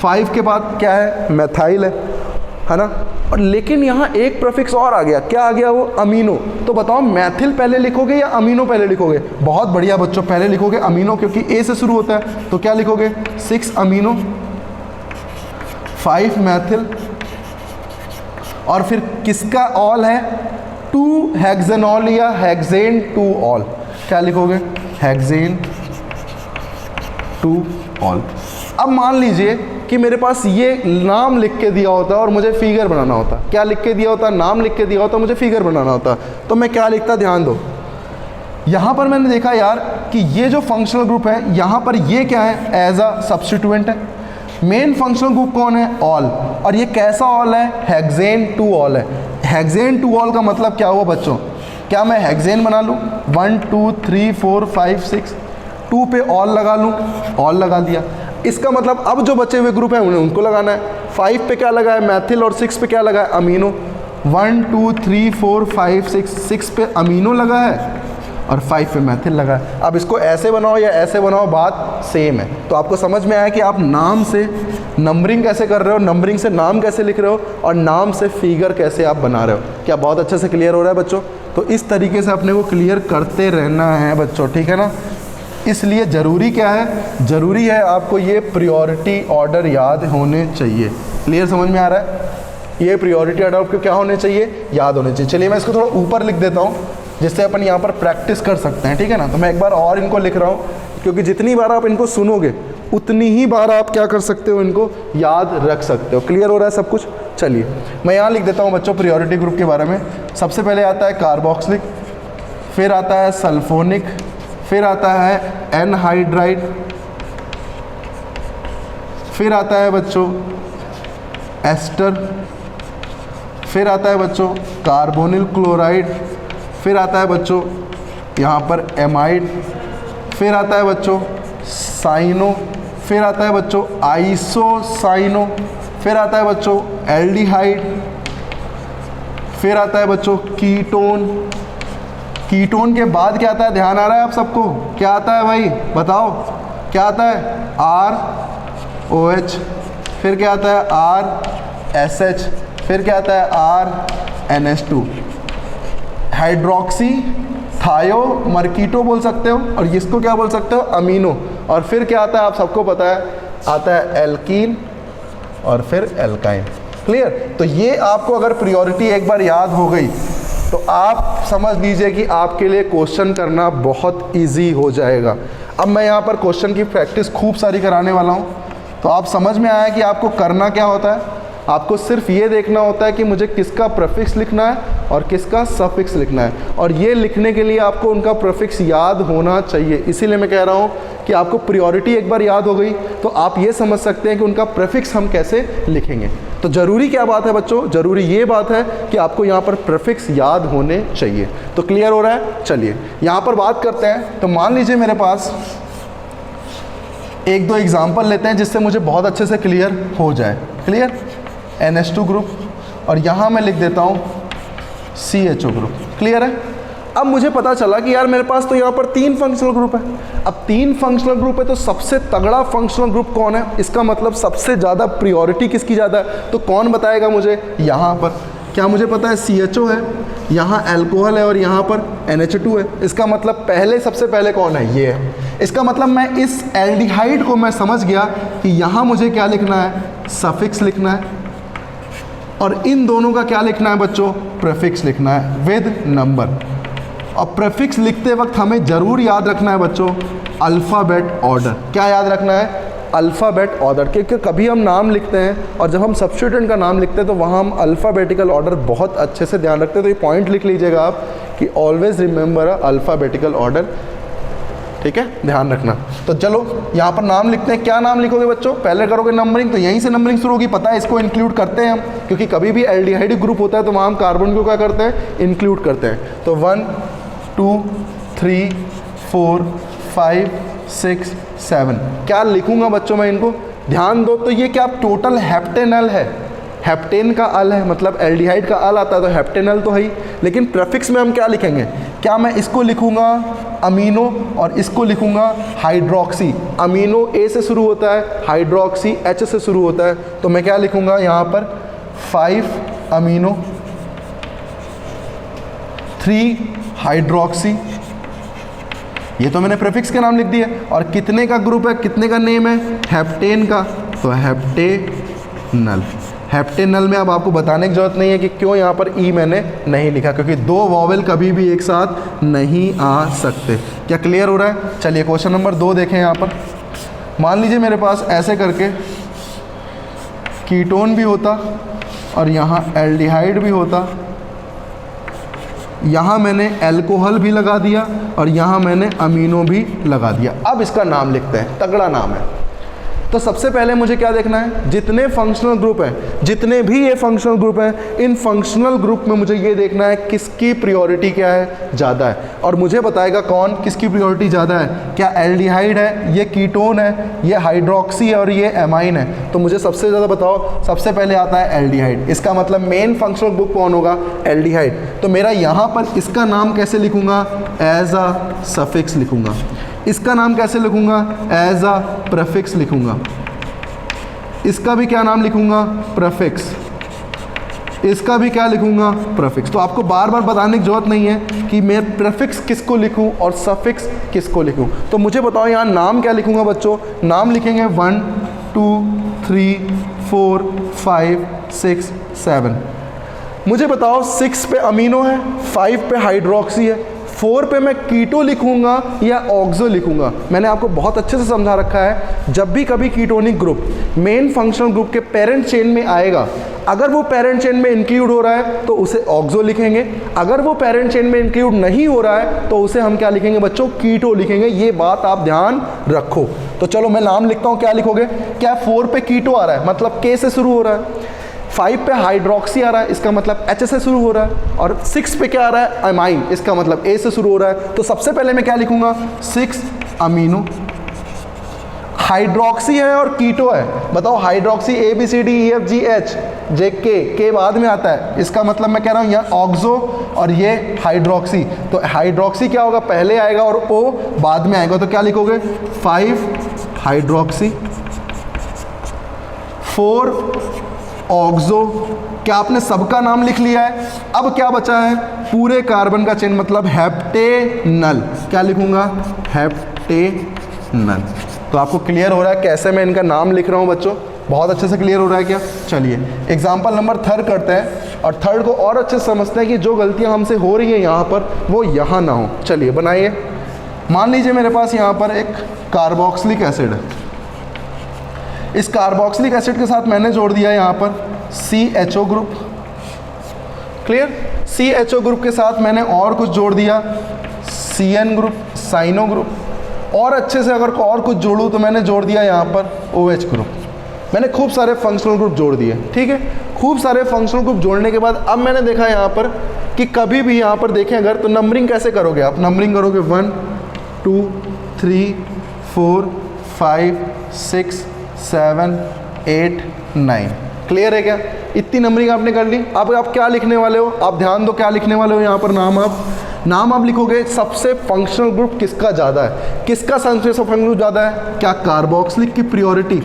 A: 5 के बाद क्या है, मैथाइल है ना, और लेकिन यहाँ एक प्रीफिक्स और आ गया, क्या आ गया, वो अमीनो। तो बताओ मैथिल पहले लिखोगे या अमीनो पहले लिखोगे? बहुत बढ़िया बच्चों, पहले लिखोगे अमीनो, क्योंकि ए से शुरू होता है, तो क्या लिखोगे, 6 अमीनो 5 मैथिल, और फिर किसका ऑल है, 2 हेक्सेनॉल या हेक्सेन 2 ऑल, क्या लिखोगे, हेक्सेन 2 ऑल। अब मान लीजिए कि मेरे पास ये नाम लिख के दिया होता और मुझे फिगर बनाना होता, क्या लिख के दिया होता, नाम लिख के दिया होता, मुझे फिगर बनाना होता, तो मैं क्या लिखता, ध्यान दो। यहाँ पर मैंने देखा यार कि ये जो फंक्शनल ग्रुप है, यहाँ पर ये क्या है, एज अ सब्स्टिट्यूएंट है। मेन फंक्शनल ग्रुप कौन है, ऑल, और ये कैसा ऑल है, हेक्सेन 2 ऑल है। हेक्सेन 2 ऑल का मतलब क्या हुआ बच्चों, क्या मैं हेक्सेन बना लूँ, 1 2 3 4 5 6, 2 पे ऑल लगा लूँ, ऑल लगा दिया। इसका मतलब अब जो बचे हुए ग्रुप हैं उन्हें उनको लगाना है। 5 पे क्या लगा है, मैथिल, और 6 पे क्या लगा है, अमीनो। 1 2 3 4 5 6 पे अमीनो लगा है और 5 पे मैथिल लगा है। अब इसको ऐसे बनाओ या ऐसे बनाओ, बात सेम है। तो आपको समझ में आया कि आप नाम से नंबरिंग कैसे कर रहे हो, नंबरिंग से नाम कैसे लिख रहे हो, और नाम से फिगर कैसे आप बना रहे हो। क्या बहुत अच्छे से क्लियर हो रहा है बच्चों? तो इस तरीके से अपने को क्लियर करते रहना है बच्चों, ठीक है ना। इसलिए ज़रूरी क्या है, ज़रूरी है आपको ये प्रायोरिटी ऑर्डर याद होने चाहिए। क्लियर, समझ में आ रहा है? ये प्रायोरिटी ऑर्डर आपको क्या होने चाहिए, याद होने चाहिए। चलिए मैं इसको थोड़ा ऊपर लिख देता हूँ, जिससे अपन यहाँ पर प्रैक्टिस कर सकते हैं, ठीक है ना। तो मैं एक बार और इनको लिख रहा हूँ, क्योंकि जितनी बार आप इनको सुनोगे उतनी ही बार आप क्या कर सकते हो, इनको याद रख सकते हो। क्लियर हो रहा है सब कुछ? चलिए मैं यहाँ लिख देता हूँ बच्चों प्रायोरिटी ग्रुप के बारे में। सबसे पहले आता है कार्बोक्सिलिक, फिर आता है सल्फोनिक, फिर आता है एनहाइड्राइड, फिर आता है बच्चों एस्टर, फिर आता है बच्चों कार्बोनिल क्लोराइड, फिर आता है बच्चों यहाँ पर एमाइड, फिर आता है बच्चों साइनो, फिर आता है बच्चों आइसोसाइनो, फिर आता है बच्चों एल्डिहाइड, फिर आता है बच्चों कीटोन। कीटोन के बाद क्या आता है, ध्यान आ रहा है आप सबको? क्या आता है भाई, बताओ क्या आता है, ROH, फिर क्या आता है RSH, फिर क्या आता है RNH2, हाइड्रोक्सी थायो मर्कीटो बोल सकते हो, और इसको क्या बोल सकते हो, अमीनो। और फिर क्या आता है, आप सबको पता है, आता है एल्कीन और फिर एल्काइन। क्लियर? तो ये आपको अगर प्रायोरिटी एक बार याद हो गई तो आप समझ लीजिए कि आपके लिए क्वेश्चन करना बहुत इजी हो जाएगा। अब मैं यहाँ पर क्वेश्चन की प्रैक्टिस खूब सारी कराने वाला हूँ, तो आप समझ में आया कि आपको करना क्या होता है। आपको सिर्फ ये देखना होता है कि मुझे किसका प्रीफिक्स लिखना है और किसका सफिक्स लिखना है, और ये लिखने के लिए आपको उनका प्रीफिक्स याद होना चाहिए। इसीलिए मैं कह रहा हूँ कि आपको प्रायोरिटी एक बार याद हो गई तो आप ये समझ सकते हैं कि उनका प्रीफिक्स हम कैसे लिखेंगे। तो ज़रूरी क्या बात है बच्चों, ज़रूरी ये बात है कि आपको यहाँ पर प्रीफिक्स याद होने चाहिए। तो क्लियर हो रहा है? चलिए यहाँ पर बात करते हैं। तो मान लीजिए मेरे पास एक दो एग्जाम्पल लेते हैं जिससे मुझे बहुत अच्छे से क्लियर हो जाए। क्लियर? NH2 ग्रुप, और यहाँ मैं लिख देता हूँ CHO ग्रुप। क्लियर है? अब मुझे पता चला कि यार मेरे पास तो यहाँ पर 3 फंक्शनल ग्रुप है। अब 3 फंक्शनल ग्रुप है तो सबसे तगड़ा फंक्शनल ग्रुप कौन है, इसका मतलब सबसे ज़्यादा प्रायोरिटी किसकी ज़्यादा है, तो कौन बताएगा मुझे? यहाँ पर क्या मुझे पता है, CHO है, यहाँ एल्कोहल है और यहाँ पर NH2 है। इसका मतलब पहले सबसे पहले कौन है, ये है। इसका मतलब मैं इस एल्डिहाइड को मैं समझ गया कि यहाँ मुझे क्या लिखना है, सफिक्स लिखना है, और इन दोनों का क्या लिखना है बच्चों, प्रीफिक्स लिखना है विद नंबर। और प्रीफिक्स लिखते वक्त हमें ज़रूर याद रखना है बच्चों अल्फ़ाबेट ऑर्डर। क्या याद रखना है, अल्फ़ाबेट ऑर्डर, क्योंकि कभी हम नाम लिखते हैं और जब हम सब्स्टिट्यूएंट का नाम लिखते हैं तो वहाँ हम अल्फ़ाबेटिकल ऑर्डर बहुत अच्छे से ध्यान रखते हैं। तो ये पॉइंट लिख लीजिएगा आप कि ऑलवेज रिमेंबर अ अल्फ़ाबेटिकल ऑर्डर, ठीक है, ध्यान रखना। तो चलो यहाँ पर नाम लिखते हैं। क्या नाम लिखोगे बच्चों, पहले करोगे नंबरिंग, तो यहीं से नंबरिंग शुरू होगी, पता है इसको इंक्लूड करते हैं हम, क्योंकि कभी भी एल्डिहाइड ग्रुप होता है तो वहाँ हम कार्बन को क्या करते हैं, इंक्लूड करते हैं। तो 1 2 3 4 5 6 7 क्या लिखूंगा बच्चों मैं, इनको ध्यान दो। तो ये क्या टोटल हेप्टेनल है, हेप्टेन का अल है, मतलब एल्डिहाइड का अल आता है तो हेप्टेनल तो है ही, लेकिन प्रीफिक्स में हम क्या लिखेंगे, क्या मैं इसको लिखूंगा अमीनो और इसको लिखूंगा हाइड्रोक्सी। अमीनो ए से शुरू होता है, हाइड्रोक्सी एच से शुरू होता है, तो मैं क्या लिखूंगा यहाँ पर 5 अमीनो 3 हाइड्रोक्सी, ये तो मैंने प्रीफिक्स के नाम लिख दिए। और कितने का ग्रुप है, कितने का नेम है, हेप्टेन का, तो हेप्टेनल। हेप्टेनल में अब आपको बताने की जरूरत नहीं है कि क्यों यहाँ पर ई मैंने नहीं लिखा, क्योंकि 2 वॉवेल कभी भी एक साथ नहीं आ सकते। क्या क्लियर हो रहा है। चलिए क्वेश्चन नंबर 2 देखें। यहाँ पर मान लीजिए मेरे पास ऐसे करके कीटोन भी होता और यहाँ एल्डिहाइड भी होता, यहाँ मैंने अल्कोहल भी लगा दिया और यहाँ मैंने अमीनो भी लगा दिया। अब इसका नाम लिखते हैं, तगड़ा नाम है। तो सबसे पहले मुझे क्या देखना है, जितने फंक्शनल ग्रुप हैं, जितने भी ये फंक्शनल ग्रुप हैं, इन फंक्शनल ग्रुप में मुझे ये देखना है किसकी प्रायोरिटी क्या है, ज़्यादा है। और मुझे बताएगा कौन किसकी प्रायोरिटी ज़्यादा है, क्या एल्डिहाइड है, ये कीटोन है, ये हाइड्रोक्सी है और ये एमाइन है। तो मुझे सबसे ज़्यादा बताओ, सबसे पहले आता है एल्डिहाइड। इसका मतलब मेन फंक्शनल ग्रुप कौन होगा, एल्डिहाइड। तो मेरा यहाँ पर इसका नाम कैसे लिखूँगा, एज अ सफिक्स लिखूँगा। इसका नाम कैसे लिखूँगा, एज अ प्रीफिक्स लिखूँगा। इसका भी क्या नाम लिखूँगा, प्रीफिक्स। इसका भी क्या लिखूँगा, प्रीफिक्स। तो आपको बार बार बताने की जरूरत नहीं है कि मैं प्रीफिक्स किसको लिखूँ और सफिक्स किसको लिखूँ। तो मुझे बताओ यहाँ नाम क्या लिखूँगा बच्चों, नाम लिखेंगे 1 2 3 4 5 6 7। मुझे बताओ 6 पे अमीनो है, 5 पे हाइड्रोक्सी है, 4 पे मैं कीटो लिखूंगा या ऑक्सो लिखूंगा। मैंने आपको बहुत अच्छे से समझा रखा है, जब भी कभी ketonic group main functional group के पेरेंट चेन में आएगा, अगर वो पेरेंट चेन में इंक्लूड हो रहा है तो उसे ऑक्सो लिखेंगे, अगर वो पेरेंट चेन में इंक्लूड नहीं हो रहा है तो उसे हम क्या लिखेंगे बच्चों, कीटो लिखेंगे। ये बात आप ध्यान रखो। तो चलो मैं नाम लिखता हूँ, क्या लिखोगे, क्या 4 पे कीटो आ रहा है, मतलब के से शुरू हो रहा है, 5 पे हाइड्रोक्सी आ रहा है, इसका मतलब एच से शुरू हो रहा है, और 6 पे क्या आ रहा है, अमाइन, इसका मतलब ए से शुरू हो रहा है। तो सबसे पहले मैं क्या लिखूंगा, 6 अमीनो। हाइड्रोक्सी है और कीटो है, बताओ hydroxy A B C D E F G H J K बाद में आता है, इसका मतलब मैं कह रहा हूँ यहाँ ऑक्सो और ये हाइड्रोक्सी। तो हाइड्रोक्सी क्या होगा, पहले आएगा और ओ बाद में आएगा। तो क्या लिखोगे, 5 हाइड्रोक्सी 4 ऑक्सो। क्या आपने सबका नाम लिख लिया है। अब क्या बचा है, पूरे कार्बन का चेन, मतलब हेप्टेनल। क्या लिखूंगा, हेप्टेनल। तो आपको क्लियर हो रहा है कैसे मैं इनका नाम लिख रहा हूं बच्चों, बहुत अच्छे से क्लियर हो रहा है क्या। चलिए एग्जाम्पल नंबर 3 करते हैं, और 3 को और अच्छे से समझते हैं कि जो गलतियां हमसे हो रही है यहाँ पर वो यहाँ ना हो। चलिए बनाइए। मान लीजिए मेरे पास यहाँ पर एक कार्बोक्सिलिक एसिड है, इस कार्बोक्सिलिक एसिड के साथ मैंने जोड़ दिया यहाँ पर CHO group. Clear, CHO group के साथ मैंने और कुछ जोड़ दिया, CN ग्रुप, साइनो ग्रुप, और अच्छे से अगर और कुछ जोड़ूँ तो मैंने जोड़ दिया यहाँ पर OH ग्रुप। मैंने खूब सारे फंक्शनल ग्रुप जोड़ दिए, ठीक है। खूब सारे फंक्शनल ग्रुप जोड़ने के बाद अब मैंने देखा यहाँ पर कि कभी भी यहाँ पर देखें अगर, तो नंबरिंग कैसे करोगे आप, नंबरिंग करोगे 1 2 3 4 5 6 7 8 9। क्लियर है क्या, इतनी नंबरिंग आपने कर ली। अब आप क्या लिखने वाले हो, आप ध्यान दो क्या लिखने वाले हो यहाँ पर, नाम आप लिखोगे सबसे फंक्शनल ग्रुप किसका ज़्यादा है, किसका सबसे फंक्शनल ग्रुप ज़्यादा है। क्या कार्बोक्सिलिक की प्रायोरिटी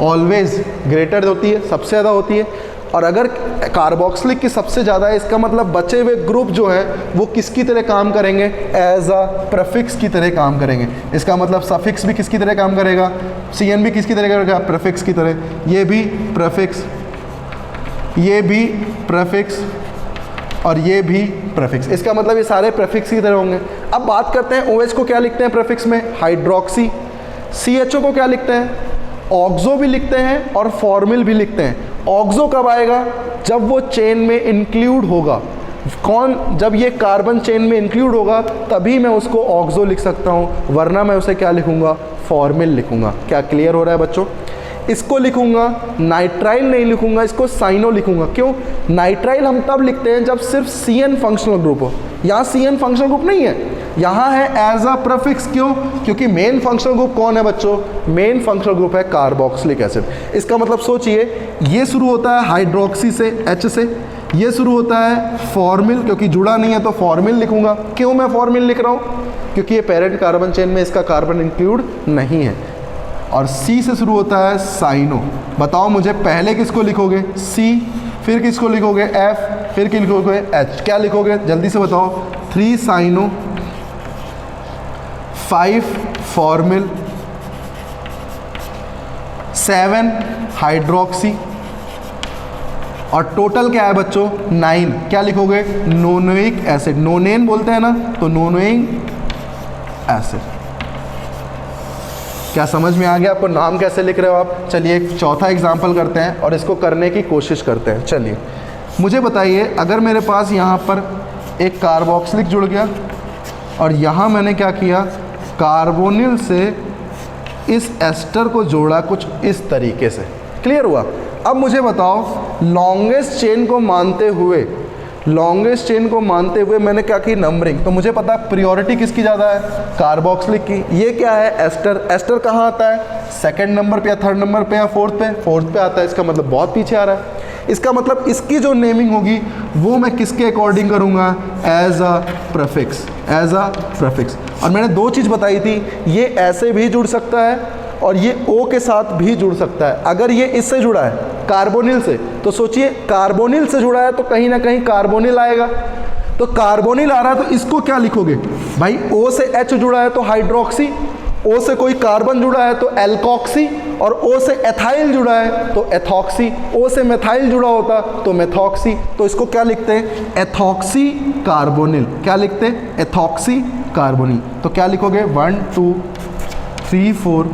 A: ऑलवेज ग्रेटर होती है, सबसे ज़्यादा होती है। और अगर कार्बोक्सिलिक की सबसे ज़्यादा है, इसका मतलब बचे हुए ग्रुप जो है वो किसकी तरह काम करेंगे, एज अ प्रीफिक्स की तरह काम करेंगे। इसका मतलब सफिक्स भी किसकी तरह काम करेगा, CN भी किसकी तरह करेगा, प्रीफिक्स की तरह। ये भी प्रीफिक्स, ये भी प्रीफिक्स और ये भी प्रीफिक्स। इसका मतलब ये सारे प्रीफिक्स की तरह होंगे। अब बात करते हैं OH को क्या लिखते हैं प्रीफिक्स में, हाइड्रोक्सी। CHO को क्या लिखते हैं, ऑक्सो भी लिखते हैं और फॉर्मिल भी लिखते हैं। ऑक्सो कब आएगा, जब वो चेन में इंक्लूड होगा। कौन, जब ये कार्बन चेन में इंक्लूड होगा तभी मैं उसको ऑक्सो लिख सकता हूँ, वरना मैं उसे क्या लिखूँगा, फॉर्मिल लिखूँगा। क्या क्लियर हो रहा है बच्चों? इसको लिखूंगा, नाइट्राइल नहीं लिखूंगा, इसको साइनो लिखूंगा। क्यों? नाइट्राइल हम तब लिखते हैं जब सिर्फ CN फंक्शनल ग्रुप हो। यहाँ CN फंक्शनल ग्रुप नहीं है, यहाँ है एज अ प्रीफिक्स। क्यों? क्योंकि मेन फंक्शनल ग्रुप कौन है बच्चों, मेन फंक्शनल ग्रुप है कार्बोक्सिलिक एसिड। इसका मतलब सोचिए, ये शुरू होता है हाइड्रोक्सी से, H से, ये शुरू होता है फॉर्मिल, क्योंकि जुड़ा नहीं है तो फॉर्मिल लिखूंगा। क्यों मैं फॉर्मिल लिख रहा हूँ? क्योंकि ये पेरेंट कार्बन चेन में इसका कार्बन इंक्लूड नहीं है। और C से शुरू होता है साइनो। बताओ मुझे, पहले किसको लिखोगे, C, फिर किसको लिखोगे, F, फिर किसको लिखोगे, H। क्या लिखोगे जल्दी से बताओ, 3 साइनो, 5 फॉर्मिल, 7 हाइड्रोक्सी, और टोटल क्या है बच्चों, 9। क्या लिखोगे, नोनोइक एसिड। नोनेन बोलते हैं ना, तो नोनोइक एसिड। क्या समझ में आ गया आपको, नाम कैसे लिख रहे हो आप? चलिए एक चौथा एग्जाम्पल करते हैं और इसको करने की कोशिश करते हैं। चलिए मुझे बताइए, अगर मेरे पास यहाँ पर एक कार्बोक्सिलिक जुड़ गया और यहाँ मैंने क्या किया, कार्बोनिल से इस एस्टर को जोड़ा कुछ इस तरीके से। क्लियर हुआ? अब मुझे बताओ, लॉन्गेस्ट चेन को मानते हुए, लॉन्गेस्ट चेन को मानते हुए मैंने क्या की, नंबरिंग। तो मुझे पता है प्रियोरिटी किसकी ज़्यादा है, कार्बोक्सिलिक की। ये क्या है, एस्टर। एस्टर कहाँ आता है, सेकंड नंबर पे या थर्ड नंबर पे या फोर्थ पे, फोर्थ पे आता है। इसका मतलब बहुत पीछे आ रहा है। इसका मतलब इसकी जो नेमिंग होगी वो मैं किसके अकॉर्डिंग करूँगा, as a prefix, as a prefix. और मैंने 2 चीज़ बताई थी, ये ऐसे भी जुड़ सकता है और ये O के साथ भी जुड़ सकता है। अगर ये इससे जुड़ा है कार्बोनिल से, तो सोचिए कार्बोनिल से जुड़ा है तो कहीं ना कहीं कार्बोनिल आएगा। तो कार्बोनिल आ रहा है तो इसको क्या लिखोगे भाई, O से H जुड़ा है तो हाइड्रोक्सी, O से कोई कार्बन जुड़ा है तो एल्कोक्सी, और O से एथाइल जुड़ा है तो एथॉक्सी, O से मेथाइल जुड़ा होता तो मेथॉक्सी। तो इसको क्या लिखते हैं, एथॉक्सी कार्बोनिल। क्या लिखते हैं, एथॉक्सी कार्बोनिल। तो क्या लिखोगे, 1 2 3 4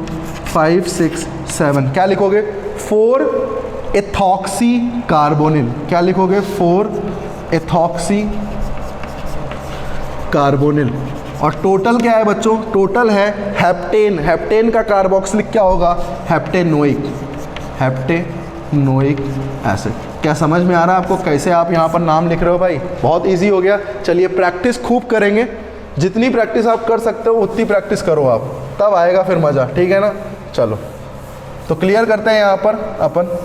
A: 5 6 7। क्या लिखोगे, 4 एथॉक्सी कार्बोनिल। क्या लिखोगे, 4 एथॉक्सी कार्बोनिल। और टोटल क्या है बच्चों, टोटल है हेप्टेन। हेप्टेन का कार्बोक्सिलिक क्या होगा, हेप्टेनोइक, हेप्टेनोइक एसिड। क्या समझ में आ रहा है आपको कैसे आप यहाँ पर नाम लिख रहे हो भाई? बहुत इजी हो गया। चलिए प्रैक्टिस खूब करेंगे, जितनी प्रैक्टिस आप कर सकते हो उतनी प्रैक्टिस करो आप, तब आएगा फिर मज़ा। ठीक है ना? चलो तो क्लियर करते हैं यहाँ पर अपन।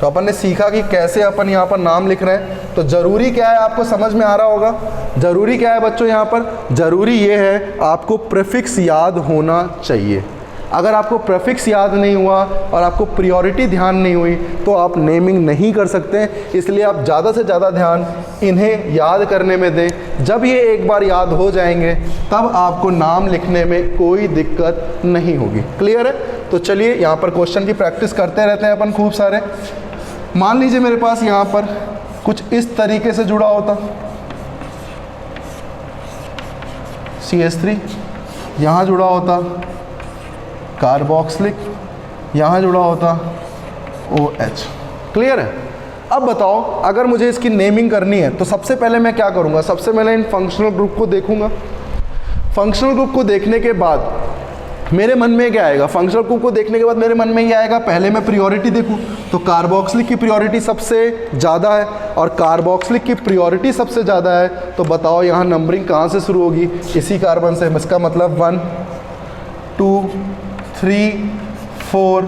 A: तो अपन ने सीखा कि कैसे अपन यहाँ पर नाम लिख रहे हैं। तो ज़रूरी क्या है आपको समझ में आ रहा होगा। ज़रूरी क्या है बच्चों यहाँ पर, ज़रूरी ये है आपको प्रीफिक्स याद होना चाहिए। अगर आपको प्रीफिक्स याद नहीं हुआ और आपको प्रायोरिटी ध्यान नहीं हुई तो आप नेमिंग नहीं कर सकते। इसलिए आप ज़्यादा से ज़्यादा ध्यान इन्हें याद करने में दें। जब ये एक बार याद हो जाएंगे तब आपको नाम लिखने में कोई दिक्कत नहीं होगी। क्लियर है? तो चलिए यहाँ पर क्वेश्चन की प्रैक्टिस करते रहते हैं अपन खूब सारे। मान लीजिए मेरे पास यहाँ पर कुछ इस तरीके से जुड़ा होता, CH3 यहाँ जुड़ा होता, कार्बोक्सिलिक यहाँ जुड़ा होता, OH। क्लियर है? अब बताओ, अगर मुझे इसकी नेमिंग करनी है तो सबसे पहले मैं क्या करूँगा, सबसे पहले इन फंक्शनल ग्रुप को देखूँगा। फंक्शनल ग्रुप को देखने के बाद मेरे मन में क्या आएगा, फंक्शनल ग्रुप को देखने के बाद मेरे मन में ये आएगा, पहले मैं प्रायोरिटी देखूँ तो कार्बोक्सिलिक की प्रायोरिटी सबसे ज़्यादा है और कार्बोक्सिलिक की प्रायोरिटी सबसे ज़्यादा है। तो बताओ यहाँ नंबरिंग कहाँ से शुरू होगी, इसी कार्बन से। इसका मतलब 1 2 3 4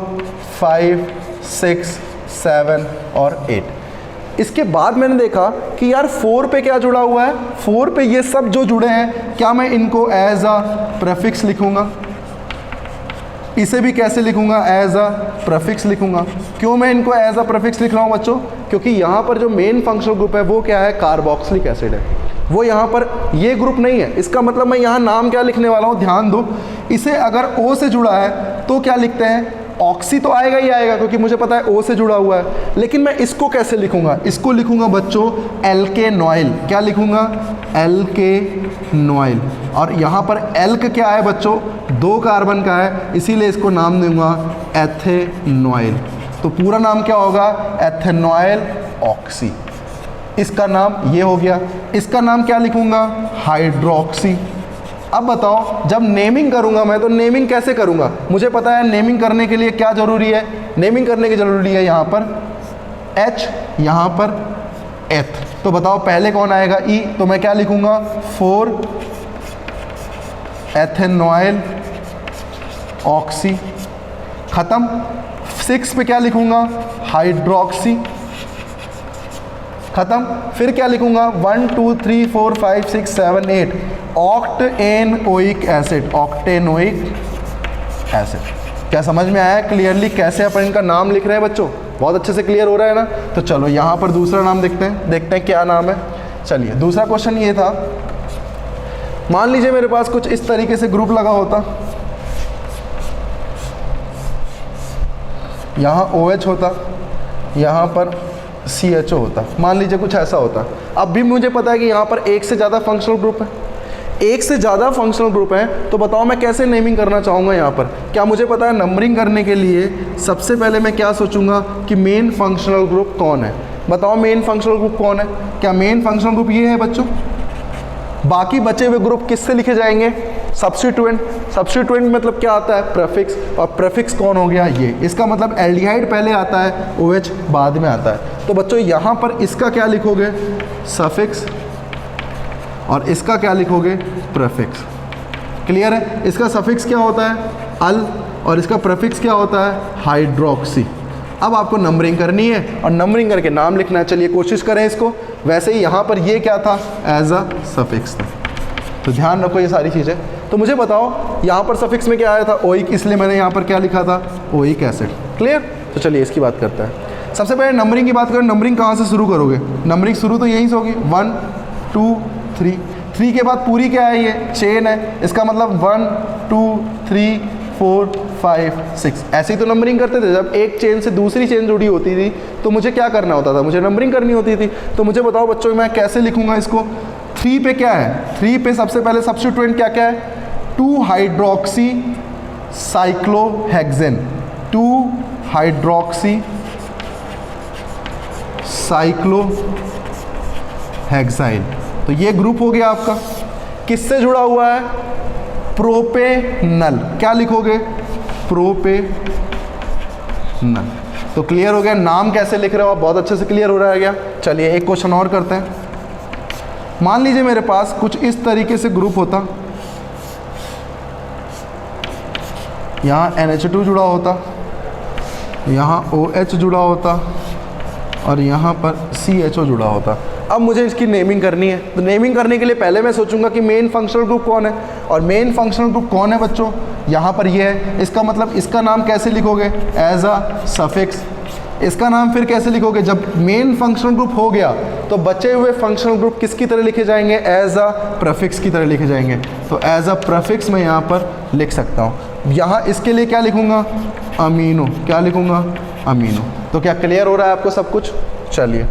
A: 5 6 7 और 8। इसके बाद मैंने देखा कि यार 4 पे क्या जुड़ा हुआ है, 4 पे ये सब जो जुड़े हैं, क्या मैं इनको एज अ प्रेफिक्स लिखूंगा? इसे भी कैसे लिखूंगा? एज अ प्रेफिक्स लिखूंगा। क्यों मैं इनको एज अ प्रेफिक्स लिख रहा हूँ बच्चों? क्योंकि यहाँ पर जो मेन फंक्शनल ग्रुप है वो क्या है? कार्बोक्सिलिक एसिड है। वो यहाँ पर ये ग्रुप नहीं है। इसका मतलब मैं यहाँ नाम क्या लिखने वाला हूँ, ध्यान दो। इसे अगर O से जुड़ा है तो क्या लिखते हैं? ऑक्सी तो आएगा ही आएगा, क्योंकि मुझे पता है O से जुड़ा हुआ है। लेकिन मैं इसको कैसे लिखूंगा? इसको लिखूंगा बच्चों एल्केनॉइल। क्या लिखूंगा? एल्केनॉइल। और यहाँ पर एल्क क्या है बच्चों? 2 कार्बन का है, इसीलिए इसको नाम दूंगा एथेनॉइल। तो पूरा नाम क्या होगा? एथेनॉइल ऑक्सी। इसका नाम ये हो गया। इसका नाम क्या लिखूंगा? हाइड्रोक्सी। अब बताओ, जब नेमिंग करूंगा मैं, तो नेमिंग कैसे करूंगा? मुझे पता है नेमिंग करने के लिए क्या जरूरी है। नेमिंग करने की जरूरी है यहाँ पर H, यहाँ पर एथ। तो बताओ पहले कौन आएगा? E। तो मैं क्या लिखूंगा? 4 एथेनॉइल ऑक्सी। खत्म। 6 पे क्या लिखूंगा? हाइड्रोक्सी। खत्म। फिर क्या लिखूंगा? 1 2 3 4 5 6 7 8 ऑक्टेनोइक एसिड। ऑक्टेनोइक एसिड। क्या समझ में आया क्लियरली कैसे अपन इनका नाम लिख रहे हैं बच्चों? बहुत अच्छे से क्लियर हो रहा है ना? तो चलो यहाँ पर दूसरा नाम देखते हैं क्या नाम है। चलिए, दूसरा क्वेश्चन ये था, मान लीजिए मेरे पास कुछ इस तरीके से ग्रुप लगा होता, यहाँ OH होता, यहाँ पर CHO होता, मान लीजिए कुछ ऐसा होता। अब भी मुझे पता है कि यहाँ पर एक से ज़्यादा फंक्शनल ग्रुप है, एक से ज़्यादा फंक्शनल ग्रुप हैं। तो बताओ मैं कैसे नेमिंग करना चाहूँगा यहाँ पर? क्या मुझे पता है नंबरिंग करने के लिए सबसे पहले मैं क्या सोचूंगा कि मेन फंक्शनल ग्रुप कौन है? बताओ मेन फंक्शनल ग्रुप कौन है? क्या मेन फंक्शनल ग्रुप ये है बच्चों? बाकी बचे हुए ग्रुप किससे लिखे जाएंगे? सब्स्टिट्यूएंट। सब्स्टिट्यूएंट मतलब क्या आता है? प्रेफिक्स। और प्रेफिक्स कौन हो गया? ये। इसका मतलब एल्डिहाइड पहले आता है, OH बाद में आता है। तो बच्चों यहाँ पर इसका क्या लिखोगे? सफिक्स। और इसका क्या लिखोगे? प्रेफिक्स। क्लियर है? इसका सफिक्स क्या होता है? अल। और इसका प्रेफिक्स क्या होता है? हाइड्रोक्सी। अब आपको नंबरिंग करनी है और नंबरिंग करके नाम लिखना है। चलिए कोशिश करें इसको। वैसे ही यहाँ पर ये क्या था? एज अ सफिक्स था। तो ध्यान रखो ये सारी चीज़ें। तो मुझे बताओ यहाँ पर सफिक्स में क्या आया था? ओइक, इसलिए मैंने यहाँ पर क्या लिखा था? Oic acid. क्लियर? तो चलिए इसकी बात करते हैं। सबसे पहले नंबरिंग की बात करें। नंबरिंग कहाँ से शुरू करोगे? नंबरिंग शुरू तो यहीं से होगी, 1 2 3। 3 के बाद पूरी क्या है? ये चेन है। इसका मतलब 1 2 3 4 5 6। ऐसे ही तो नंबरिंग करते थे। जब एक चेन से दूसरी चेन जुड़ी होती थी तो मुझे क्या करना होता था? मुझे नंबरिंग करनी होती थी। तो मुझे बताओ बच्चों मैं कैसे लिखूंगा इसको? 3 पे क्या है? 3 पे सबसे पहले सब्स्टिट्यूएंट क्या क्या है? 2 हाइड्रोक्सी साइक्लोहेक्सेन। 2 hydroxy cyclohexyl. तो ये ग्रुप हो गया आपका। किससे जुड़ा हुआ है? प्रोपेनल। क्या लिखोगे? प्रोपेनल। तो क्लियर हो गया। नाम कैसे लिख रहे हो आप? बहुत अच्छे से क्लियर हो रहा है क्या? चलिए एक क्वेश्चन और करते हैं। मान लीजिए मेरे पास कुछ इस तरीके से ग्रुप होता, यहाँ NH2 जुड़ा होता, यहाँ OH जुड़ा होता और यहाँ पर CHO जुड़ा होता। अब मुझे इसकी नेमिंग करनी है। तो नेमिंग करने के लिए पहले मैं सोचूंगा कि मेन फंक्शनल ग्रुप कौन है। और मेन फंक्शनल ग्रुप कौन है बच्चों? यहाँ पर ये है। इसका मतलब इसका नाम कैसे लिखोगे? As a suffix. इसका नाम फिर कैसे लिखोगे? जब मेन फंक्शनल ग्रुप हो गया तो बचे हुए फंक्शनल ग्रुप किसकी तरह लिखे जाएंगे? एज अ प्रेफिक्स की तरह लिखे जाएंगे। तो एज अ प्रेफिक्स मैं यहाँ पर लिख सकता हूँ। यहाँ इसके लिए क्या लिखूँगा? अमीनो। क्या लिखूँगा? अमीनो। तो क्या क्लियर हो रहा है आपको सब कुछ? चलिए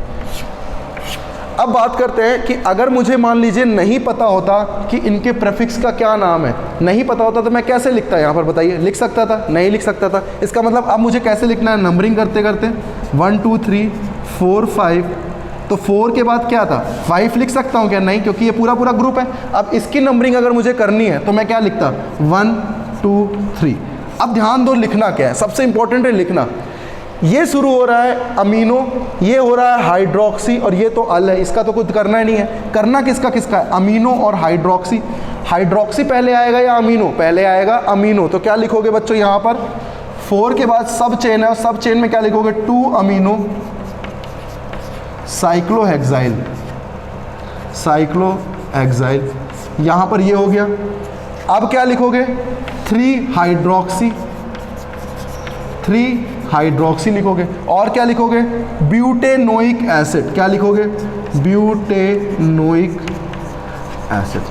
A: अब बात करते हैं कि अगर मुझे मान लीजिए नहीं पता होता कि इनके प्रेफिक्स का क्या नाम है, नहीं पता होता तो मैं कैसे लिखता? यहाँ पर बताइए। लिख सकता था? नहीं लिख सकता था। इसका मतलब अब मुझे कैसे लिखना है? नंबरिंग करते करते 1 2 3 4 5। तो 4 के बाद क्या था? 5 लिख सकता हूँ क्या? नहीं, क्योंकि ये पूरा पूरा ग्रुप है। अब इसकी नंबरिंग अगर मुझे करनी है तो मैं क्या लिखता? 1 2 3। अब ध्यान दो लिखना क्या है, सबसे इंपॉर्टेंट है लिखना। ये शुरू हो रहा है अमीनो, ये हो रहा है हाइड्रोक्सी और ये तो अल है। इसका तो कुछ करना ही नहीं है। करना किसका किसका है? अमीनो और हाइड्रोक्सी। हाइड्रोक्सी पहले आएगा या अमीनो? पहले आएगा अमीनो। तो क्या लिखोगे बच्चों यहाँ पर? 4 के बाद सब चेन है और सब चेन में क्या लिखोगे? 2 अमीनो साइक्लोहेक्साइल, साइक्लोहेक्साइल, यहाँ पर ये हो गया। अब क्या लिखोगे? 3 हाइड्रोक्सी लिखोगे। और क्या लिखोगे? Butanoic acid. क्या लिखोगे? Butanoic acid.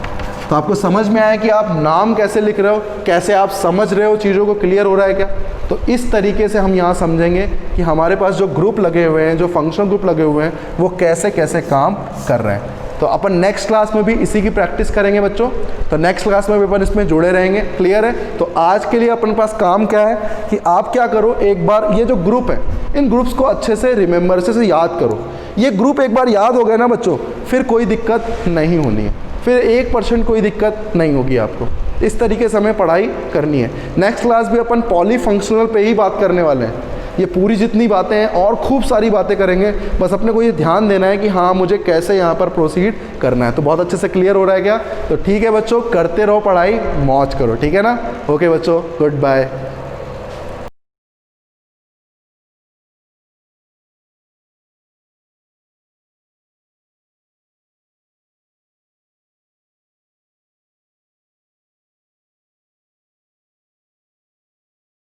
A: तो आपको समझ में आया कि आप नाम कैसे लिख रहे हो, कैसे आप समझ रहे हो, चीज़ों को क्लियर हो रहा है क्या? तो इस तरीके से हम यहाँ समझेंगे कि हमारे पास जो ग्रुप लगे हुए हैं, जो फंक्शनल ग्रुप लगे हुए हैं, वो कैसे कैसे काम कर रहे हैं। तो अपन नेक्स्ट क्लास में भी इसी की प्रैक्टिस करेंगे बच्चों। तो नेक्स्ट क्लास में भी अपन इसमें जुड़े रहेंगे। क्लियर है? तो आज के लिए अपन पास काम क्या है कि आप क्या करो, एक बार ये जो ग्रुप है, इन ग्रुप्स को अच्छे से रिमेंबर से याद करो। ये ग्रुप एक बार याद हो गए ना बच्चों, फिर कोई दिक्कत नहीं होनी है, फिर 1% कोई दिक्कत नहीं होगी आपको। इस तरीके से हमें पढ़ाई करनी है। नेक्स्ट क्लास भी अपन पॉलीफंक्शनल पे ही बात करने वाले हैं। ये पूरी जितनी बातें हैं और खूब सारी बातें करेंगे, बस अपने को ये ध्यान देना है कि हाँ मुझे कैसे यहाँ पर प्रोसीड करना है। तो बहुत अच्छे से क्लियर हो रहा है क्या? तो ठीक है बच्चों, करते रहो पढ़ाई, मौज करो, ठीक है ना? ओके बच्चों, गुड बाय।